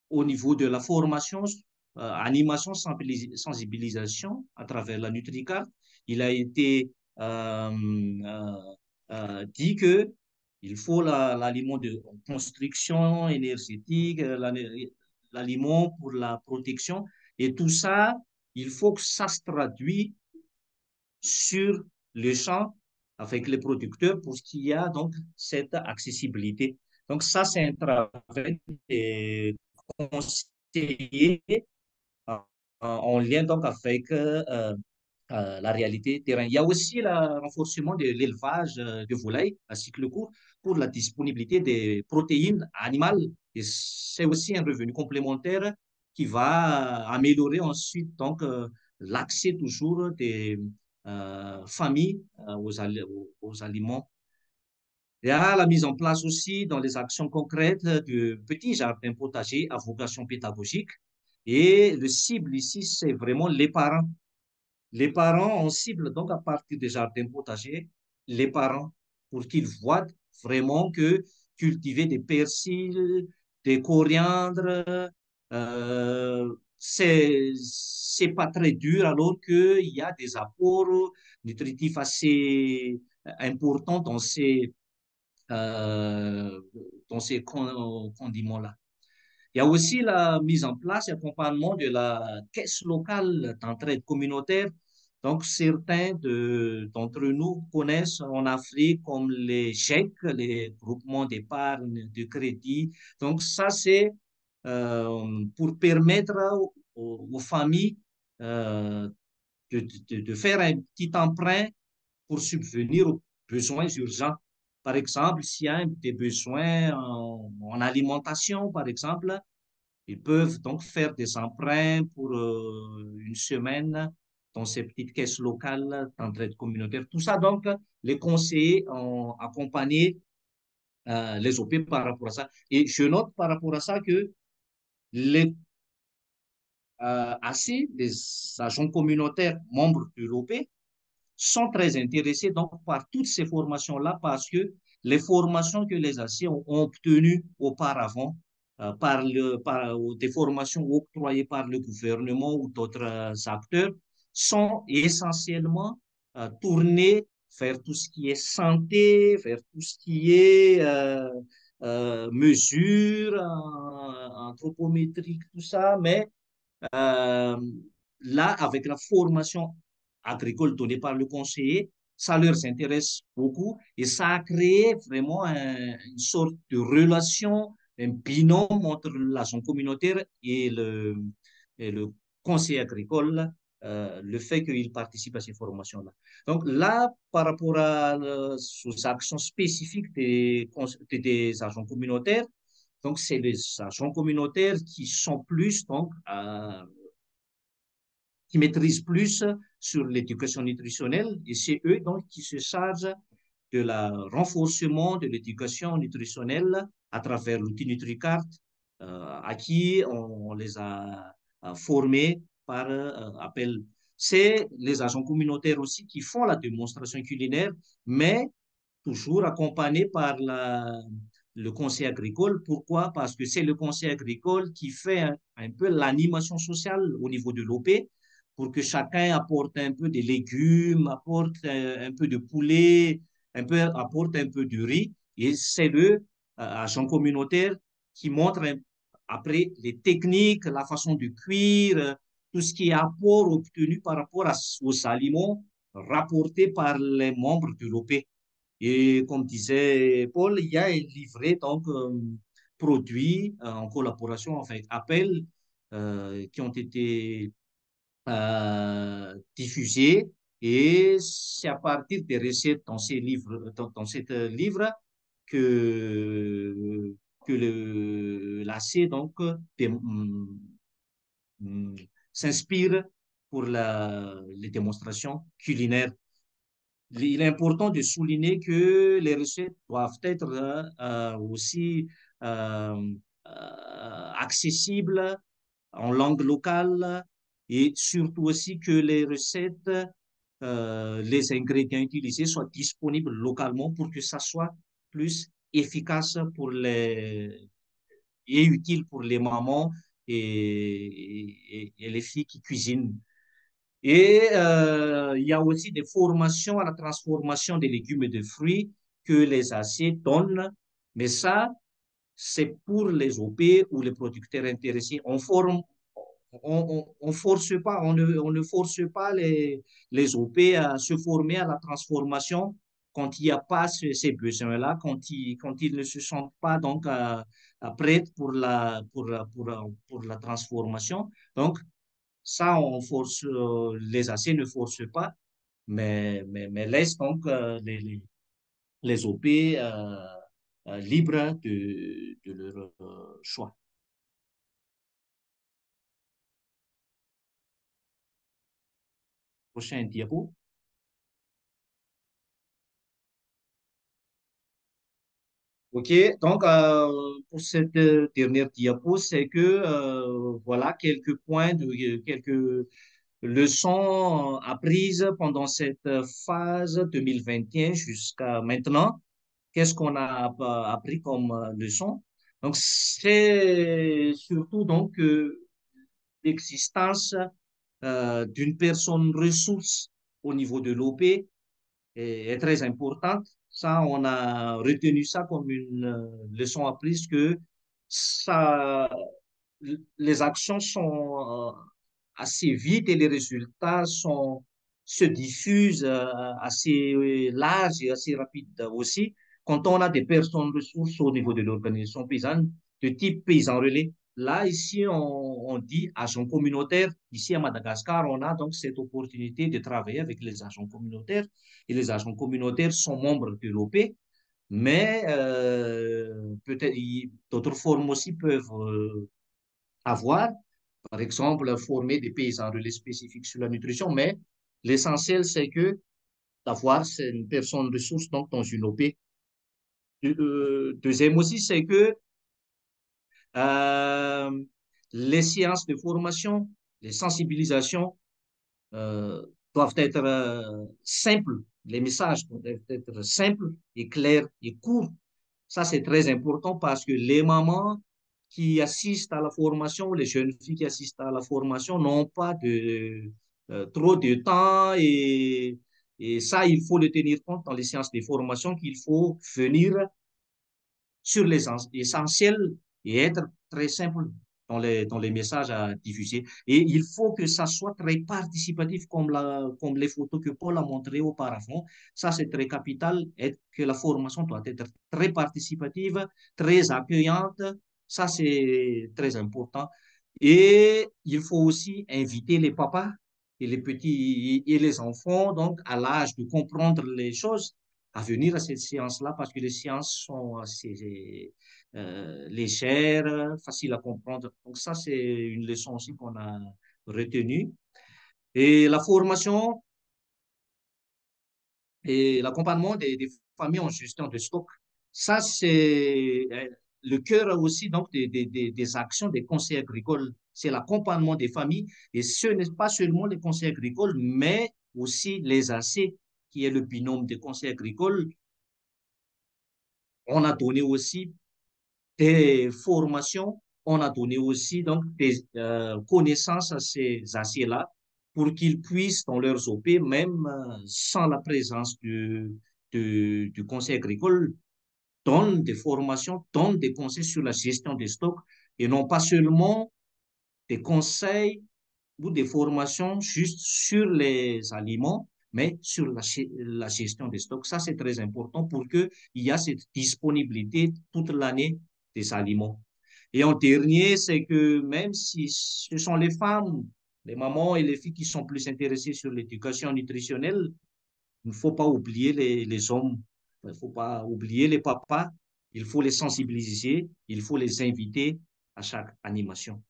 au niveau de la formation, animation, sensibilisation à travers la NutriCard, il a été dit que il faut l'aliment de construction énergétique, l'aliment pour la protection, et tout ça, il faut que ça se traduise sur le champ avec les producteurs pour qu'il y ait donc cette accessibilité. Donc ça, c'est un travail des conseillers en lien donc avec la réalité terrain. Il y a aussi le renforcement de l'élevage de volailles à cycle court pour la disponibilité des protéines animales. Et c'est aussi un revenu complémentaire qui va améliorer ensuite donc l'accès toujours des familles aux aliments. Il y a la mise en place aussi dans les actions concrètes de petits jardins potagers à vocation pédagogique. Et le cible ici, c'est vraiment les parents. Les parents, on cible donc à partir des jardins potagers, les parents, pour qu'ils voient vraiment que cultiver des persils, des coriandres, c'est pas très dur alors qu'il y a des apports nutritifs assez importants euh, dans ces condiments-là. Il y a aussi la mise en place et accompagnement de la caisse locale d'entraide communautaire. Donc, certains d'entre nous connaissent en Afrique comme les GEC, les groupements d'épargne de crédit. Donc, ça, c'est pour permettre aux familles euh, de faire un petit emprunt pour subvenir aux besoins urgents. Par exemple, s'il y a des besoins en alimentation, par exemple, ils peuvent donc faire des emprunts pour une semaine dans ces petites caisses locales d'entraide communautaire. Tout ça, donc, les conseillers ont accompagné les OP par rapport à ça. Et je note par rapport à ça que les AC, les agents communautaires membres de l'OP, sont très intéressés donc par toutes ces formations-là parce que les formations que les AC ont obtenues auparavant par des formations octroyées par le gouvernement ou d'autres acteurs sont essentiellement tournées vers tout ce qui est santé, vers tout ce qui est mesures anthropométriques, tout ça, mais euh, là, avec la formation agricole donnée par le conseiller, ça leur intéresse beaucoup et ça a créé vraiment une sorte de relation, un binôme entre l'agent communautaire et le conseiller agricole, le fait qu'il participe à ces formations-là. Donc là, par rapport aux actions spécifiques des agents communautaires, donc c'est les agents communautaires qui sont plus donc qui maîtrisent plus sur l'éducation nutritionnelle et c'est eux donc qui se chargent de la renforcement de l'éducation nutritionnelle à travers l'outil NutriCart à qui on les a formés par appel. C'est les agents communautaires aussi qui font la démonstration culinaire, mais toujours accompagné par le conseil agricole. Pourquoi? Parce que c'est le conseil agricole qui fait un peu l'animation sociale au niveau de l'OP pour que chacun apporte un peu de légumes, apporte un peu de poulet, apporte un peu de riz. Et c'est le agent communautaire qui montre après les techniques, la façon de cuire, tout ce qui est apport obtenu par rapport aux aliments rapportés par les membres de l'OP. Et comme disait Paul, il y a un livret donc produit en collaboration avec Apple qui ont été diffusés et c'est à partir des recettes dans ces livres, dans cet livre que l'AC donc s'inspire pour les démonstrations culinaires. Il est important de souligner que les recettes doivent être aussi euh, accessibles en langue locale et surtout aussi que les recettes, les ingrédients utilisés soient disponibles localement pour que ça soit plus efficace pour et utile pour les mamans et les filles qui cuisinent. Et il y a aussi des formations à la transformation des légumes et des fruits que les AC donnent. Mais ça, c'est pour les OP ou les producteurs intéressés. On force pas, on ne force pas les OP à se former à la transformation quand il n'y a pas ces besoins-là, quand ils ne se sentent pas donc prêts pour la transformation. Donc, ça, on force, les AC ne forcent pas, mais laisse donc les OP libres de leur choix. Prochain diapo. OK, donc pour cette dernière diapo, c'est que voilà quelques points, quelques leçons apprises pendant cette phase 2021 jusqu'à maintenant. Qu'est-ce qu'on a appris comme leçon? Donc, c'est surtout donc l'existence d'une personne ressource au niveau de l'OP est très importante. Ça, on a retenu ça comme une leçon apprise que ça, les actions sont assez vite et les résultats se diffusent assez large et assez rapide aussi. Quand on a des personnes ressources au niveau de l'organisation paysanne de type paysan relais, là, ici, on dit agent communautaire. Ici, à Madagascar, on a donc cette opportunité de travailler avec les agents communautaires. Et les agents communautaires sont membres de l'OP, mais peut-être d'autres formes aussi peuvent avoir. Par exemple, former des paysans relais spécifiques sur la nutrition, mais l'essentiel, c'est que d'avoir une personne ressource donc, dans une OP. Deuxième aussi, c'est que euh, les séances de formation, les sensibilisations euh, doivent être simples. Les messages doivent être simples et clairs et courts. Ça, c'est très important parce que les mamans qui assistent à la formation, les jeunes filles qui assistent à la formation n'ont pas trop de temps et ça, il faut le tenir compte dans les séances de formation qu'il faut venir sur l'essentiel et être très simple dans les messages à diffuser. Et il faut que ça soit très participatif comme les photos que Paul a montrées auparavant. Ça, c'est très capital et que la formation doit être très participative, très accueillante. Ça, c'est très important. Et il faut aussi inviter les papas et les petits et les enfants, donc à l'âge de comprendre les choses, à venir à cette séance-là parce que les séances sont assez légères, faciles à comprendre. Donc ça, c'est une leçon aussi qu'on a retenue. Et la formation et l'accompagnement des familles en gestion de stock, ça, c'est le cœur aussi donc des actions des conseils agricoles. C'est l'accompagnement des familles et ce n'est pas seulement les conseils agricoles, mais aussi les AC, qui est le binôme des conseils agricoles. On a donné aussi des formations, on a donné aussi donc des connaissances à ces AC-là pour qu'ils puissent dans leurs OP, même sans la présence du conseil agricole, donnent des formations, donnent des conseils sur la gestion des stocks et non pas seulement des conseils ou des formations juste sur les aliments, mais sur la gestion des stocks. Ça, c'est très important pour qu'il y ait cette disponibilité toute l'année des aliments. Et en dernier, c'est que même si ce sont les femmes, les mamans et les filles qui sont plus intéressées sur l'éducation nutritionnelle, il ne faut pas oublier les hommes, il ne faut pas oublier les papas, il faut les sensibiliser, il faut les inviter à chaque animation.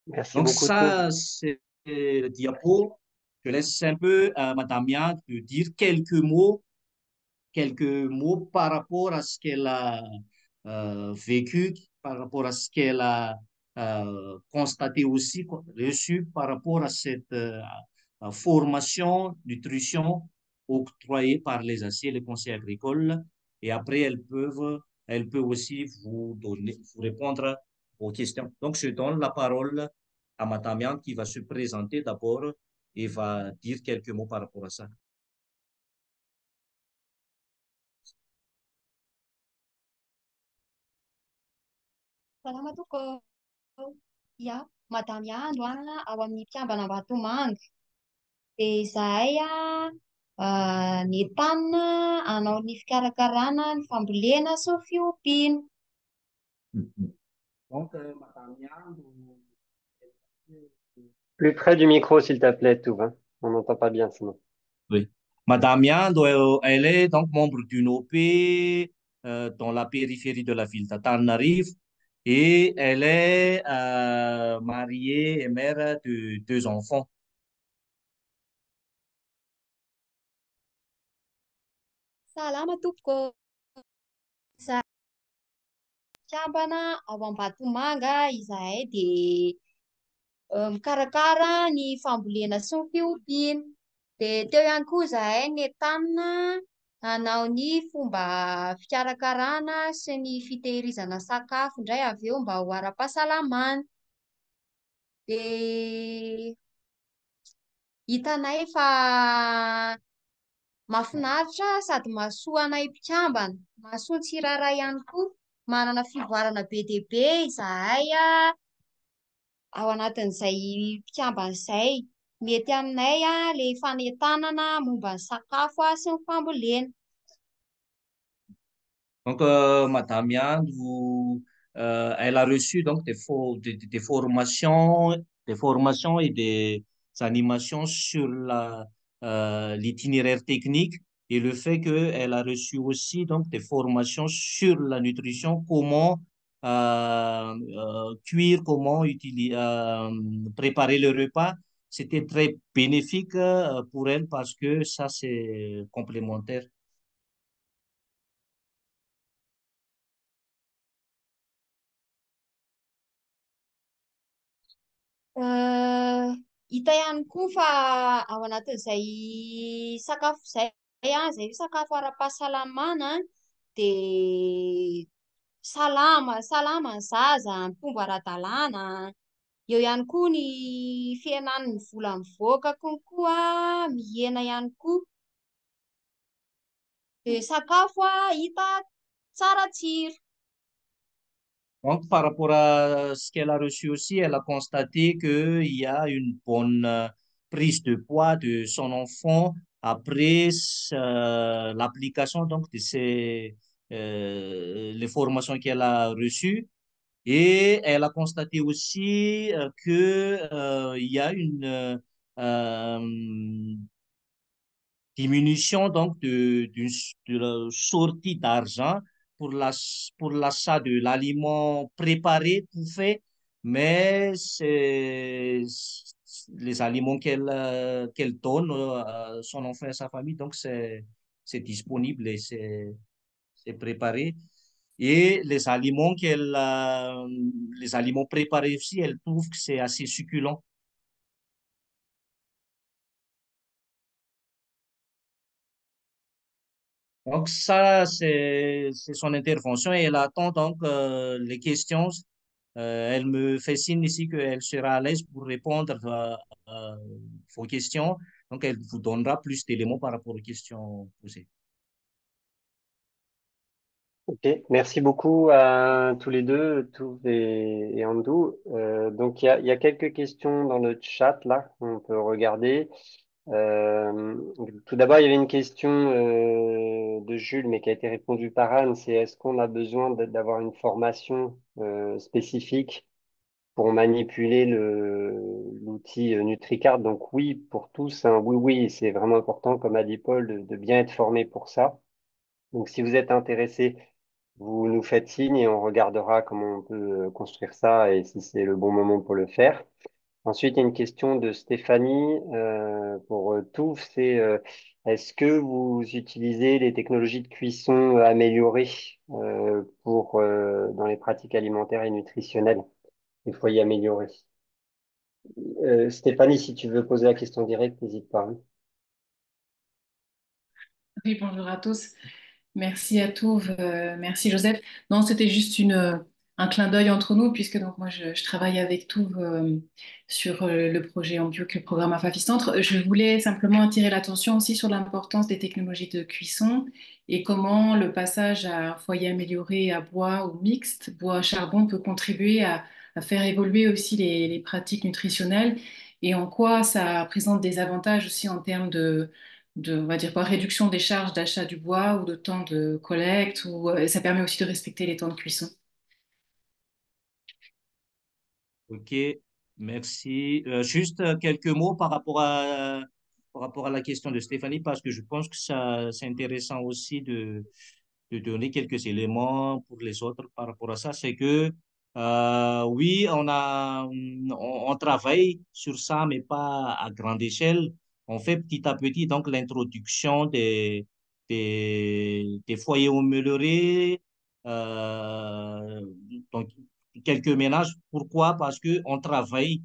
Merci Donc beaucoup, Tim. ça, c'est le diapo. Je laisse un peu à Madame Yang de dire quelques mots par rapport à ce qu'elle a vécu, par rapport à ce qu'elle a constaté aussi, reçu par rapport à cette formation, nutrition octroyée par les ACI, les conseils agricoles. Et après, elles peuvent aussi vous répondre aux questions. Donc, je donne la parole à Madame Yang qui va se présenter d'abord et va dire quelques mots par rapport à ça. Salamat ko. Ia, madamy andro ao amin'ny mpiambana Vatomanga. Dia izahay nentanina hanao ny fikarakarana ny fambolena sy ny fiompiana. Donc, Madame Yang, Plus près du micro, s'il te plaît, tout va. On n'entend pas bien sinon. oui. Madame Yang, elle est donc membre d'une OP dans la périphérie de la ville d'Antananarivo et elle est mariée et mère de deux enfants. Salama tompoko. Izahay mpiambana ao Ambatomanga izahay dia mikarakara ny fambolena sy ny fiompiana. Dia teo ihany koa izahay nentanina hanao ny fomba fikarakarana sy ny fitehirizana sakafo indray avy eo mba ho ara-pahasalamana. Dia hitanay fa mahafinaritra sady mahasoa anay mpikambana, mahasoa ny tsiraray ihany koa, manana fivoarana be dia be izahay ao anatin'izay mpikambana izay. Mety aminay ilay fanentanana momba ny sakafo sy ny fambolena. Donc, Madame Yang, elle a reçu donc des formations et des animations sur l'itinéraire technique et le fait qu'elle a reçu aussi donc des formations sur la nutrition, comment cuire, comment préparer le repas. C'était très bénéfique pour elle parce que ça, c'est complémentaire. Hita ihany koa fa ao anatin'izay sakafo izay izay sakafo ara-pahasalamana dia salama ny zaza, mitombo ara-dalàna. Eo ihany koa ny fihinan'ny vola mivoaka konkoa mihena ihany koa. Dia sakafo hita tsara tsiro. Donc, par rapport à ce qu'elle a reçu aussi, elle a constaté qu'il y a une bonne prise de poids de son enfant après l'application donc de les formations qu'elle a reçues. Et elle a constaté aussi que il y a une diminution donc de la sortie d'argent pour pour l'achat de l'aliment préparé, tout fait, mais c'est les aliments qu'elle donne à son enfant et à sa famille, donc c'est disponible et c'est préparé. Et les aliments préparés aussi, elle trouve que c'est assez succulent. Donc ça, c'est son intervention et elle attend donc les questions. Elle me fait signe ici qu'elle sera à l'aise pour répondre à vos questions. Donc elle vous donnera plus d'éléments par rapport aux questions posées. Ok, merci beaucoup à tous les deux, Touv et Andou. Donc il y a quelques questions dans le chat là qu'on peut regarder. Tout d'abord, il y avait une question de Jules, mais qui a été répondue par Anne. C'est est-ce qu'on a besoin d'avoir une formation spécifique pour manipuler l'outil NutriCard? Donc oui, pour tous, hein, oui, oui, c'est vraiment important, comme a dit Paul, de bien être formé pour ça. Donc si vous êtes intéressé, vous nous faites signe et on regardera comment on peut construire ça et si c'est le bon moment pour le faire. Ensuite, il y a une question de Stéphanie pour tout. C'est est-ce que vous utilisez les technologies de cuisson améliorées pour dans les pratiques alimentaires et nutritionnelles, les foyers améliorés? Stéphanie, si tu veux poser la question directe, n'hésite pas, hein. Oui, bonjour à tous. Merci à tous, merci Joseph. Non, c'était juste un clin d'œil entre nous, puisque donc moi je travaille avec tout sur le projet Ambioc, le programme AFAFI Centre. Je voulais simplement attirer l'attention aussi sur l'importance des technologies de cuisson et comment le passage à un foyer amélioré à bois ou mixte, bois charbon, peut contribuer à faire évoluer aussi les pratiques nutritionnelles et en quoi ça présente des avantages aussi en termes on va dire quoi, réduction des charges d'achat du bois ou de temps de collecte, ou ça permet aussi de respecter les temps de cuisson. Ok, merci. Juste quelques mots par rapport à la question de Stéphanie, parce que je pense que ça, c'est intéressant aussi de donner quelques éléments pour les autres par rapport à ça. C'est que oui, on travaille sur ça, mais pas à grande échelle. On fait petit à petit donc l'introduction des foyers améliorés. Euh, donc, quelques ménages. Pourquoi? Parce que on travaille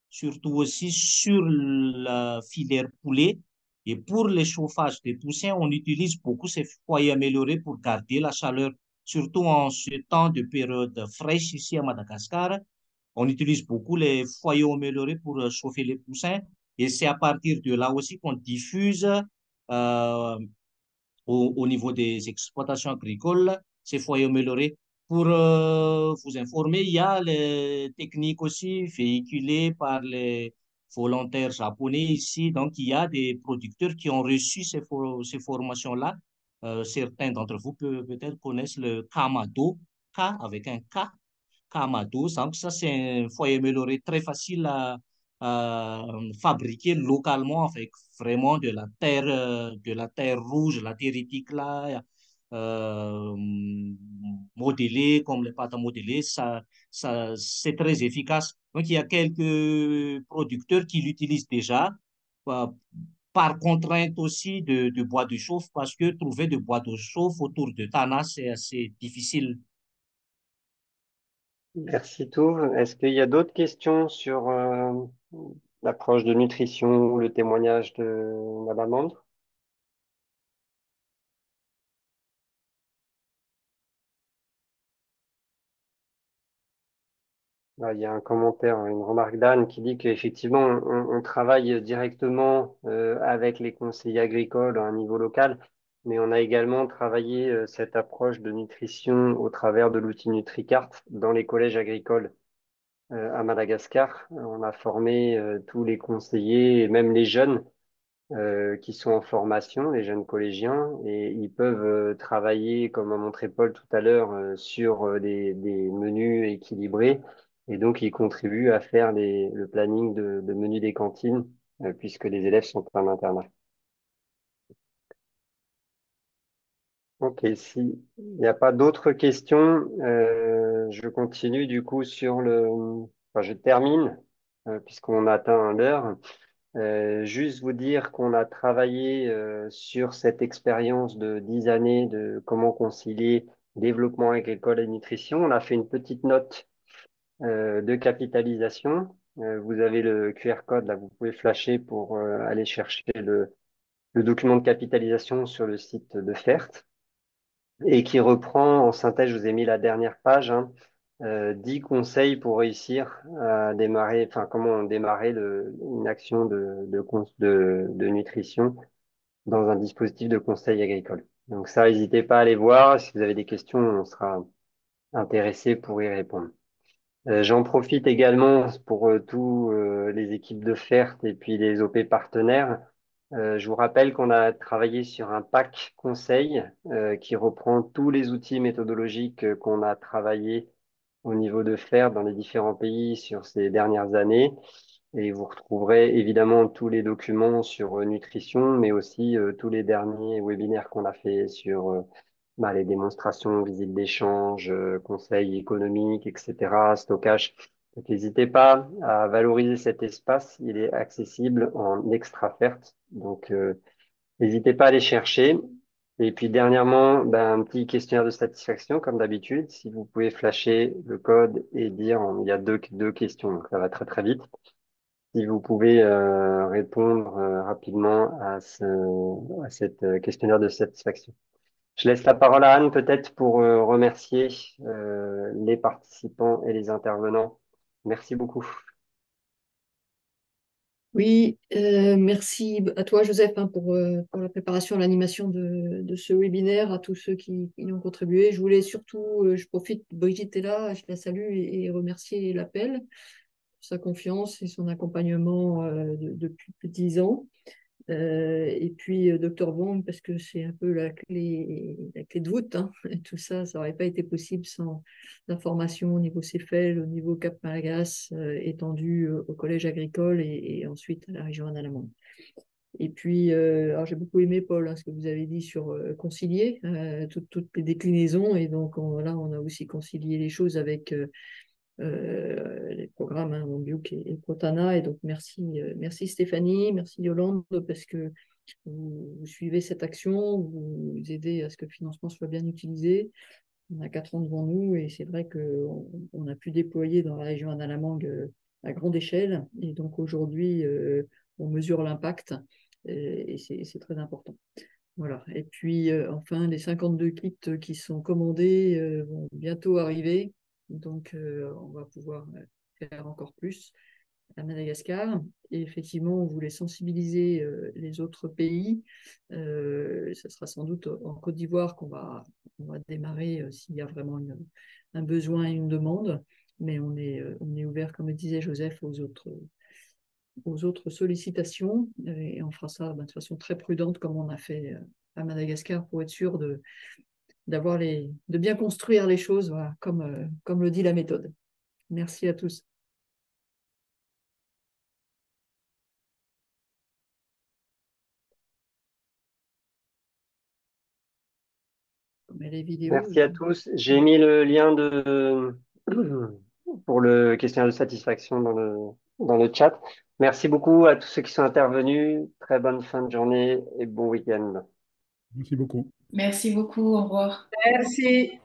surtout aussi sur la filière poulet. Et pour le chauffage des poussins, on utilise beaucoup ces foyers améliorés pour garder la chaleur, surtout en ce temps de période fraîche ici à Madagascar. On utilise beaucoup les foyers améliorés pour chauffer les poussins. Et c'est à partir de là aussi qu'on diffuse au niveau des exploitations agricoles, ces foyers améliorés. Pour vous informer, il y a les techniques aussi véhiculées par les volontaires japonais ici. Donc, il y a des producteurs qui ont reçu ces formations-là. Certains d'entre vous peut-être connaissent le Kamado, K avec un K. Kamado. Donc, ça, c'est un foyer amélioré très facile à fabriquer localement avec vraiment de la terre rouge, la terre là, euh, modelée comme les pâtes à modeler. C'est très efficace. Donc, il y a quelques producteurs qui l'utilisent déjà. euh, Par contrainte aussi de bois de chauffe, parce que trouver de bois de chauffe autour de Tana, c'est assez difficile. Merci Touv. Est-ce qu'il y a d'autres questions sur l'approche de nutrition ou le témoignage de Madame Andre? Il y a un commentaire, une remarque d'Anne qui dit qu'effectivement, on travaille directement avec les conseillers agricoles à un niveau local. mais on a également travaillé cette approche de nutrition au travers de l'outil NutriCart dans les collèges agricoles à Madagascar. On a formé tous les conseillers et même les jeunes qui sont en formation, les jeunes collégiens, et ils peuvent travailler, comme a montré Paul tout à l'heure, sur des menus équilibrés. Et donc, ils contribuent à faire le planning de menus des cantines, puisque les élèves sont en internat. Ok, s'il n'y a pas d'autres questions, je continue du coup enfin, je termine, puisqu'on atteint l'heure. Juste vous dire qu'on a travaillé sur cette expérience de 10 années de comment concilier développement agricole et nutrition. On a fait une petite note de capitalisation. Vous avez le QR code, là, vous pouvez flasher pour aller chercher le document de capitalisation sur le site de FERT et qui reprend, en synthèse, je vous ai mis la dernière page, hein, 10 conseils pour réussir à démarrer, enfin, comment démarrer une action de nutrition dans un dispositif de conseil agricole. Donc ça, n'hésitez pas à aller voir. Si vous avez des questions, on sera intéressé pour y répondre. J'en profite également pour tous les équipes de FERT et puis les OP partenaires. Je vous rappelle qu'on a travaillé sur un pack conseil qui reprend tous les outils méthodologiques qu'on a travaillé au niveau de FERT dans les différents pays sur ces dernières années. Et vous retrouverez évidemment tous les documents sur nutrition, mais aussi tous les derniers webinaires qu'on a fait sur les démonstrations, visites d'échange, conseils économiques, etc., stockage. Donc, n'hésitez pas à valoriser cet espace. Il est accessible en extra-fert. Donc, n'hésitez pas à aller chercher. Et puis, dernièrement, un petit questionnaire de satisfaction, comme d'habitude. Si vous pouvez flasher le code et dire, il y a deux questions, donc ça va très, très vite. Si vous pouvez répondre rapidement à cette questionnaire de satisfaction. Je laisse la parole à Anne peut-être pour remercier les participants et les intervenants. Merci beaucoup. Oui, merci à toi, Joseph, hein, pour la préparation, l'animation de ce webinaire, à tous ceux qui y ont contribué. Je voulais surtout, je profite, Brigitte est là, je la salue et remercier l'appel, sa confiance et son accompagnement depuis plus de 10 ans. Et puis Dr Wong, parce que c'est un peu la clé de voûte, hein. Et tout ça, ça n'aurait pas été possible sans l'information au niveau CEFEL, au niveau Cap Malagas, étendu au collège agricole et ensuite à la région Anne-Alamande. Et puis, alors j'ai beaucoup aimé, Paul, hein, ce que vous avez dit sur concilier toutes les déclinaisons. Et donc là, on a aussi concilié les choses avec les programmes, hein, Monbiuk et Protana. Et donc, merci Stéphanie, merci Yolande, parce que vous suivez cette action, vous aidez à ce que le financement soit bien utilisé. On a 4 ans devant nous et c'est vrai qu'on a pu déployer dans la région Analamangue à grande échelle. Et donc, aujourd'hui, on mesure l'impact et c'est très important. Voilà. Et puis, enfin, les 52 kits qui sont commandés vont bientôt arriver. Donc, on va pouvoir faire encore plus à Madagascar. Et effectivement, on voulait sensibiliser les autres pays. Ce sera sans doute en Côte d'Ivoire on va démarrer s'il y a vraiment un besoin et une demande. Mais on est ouvert, comme le disait Joseph, aux autres sollicitations. Et on fera ça de façon très prudente, comme on a fait à Madagascar, pour être sûr de bien construire les choses, voilà, comme le dit la méthode. Merci à tous. Mais les vidéos, Merci à tous. J'ai mis le lien pour le questionnaire de satisfaction dans le chat. Merci beaucoup à tous ceux qui sont intervenus. Très bonne fin de journée et bon week-end. Merci beaucoup. Merci beaucoup, au revoir. Merci.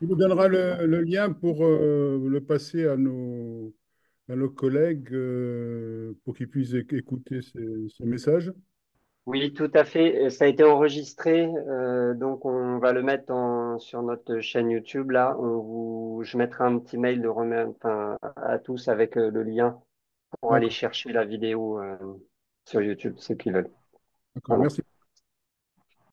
Il vous donnera le lien pour le passer à nos collègues pour qu'ils puissent écouter ces messages. Oui, tout à fait. Ça a été enregistré, donc on va le mettre sur notre chaîne YouTube là. Je mettrai un petit mail enfin, à tous avec le lien pour aller D'accord. chercher la vidéo sur YouTube, ceux qui veulent. D'accord. Voilà. Merci.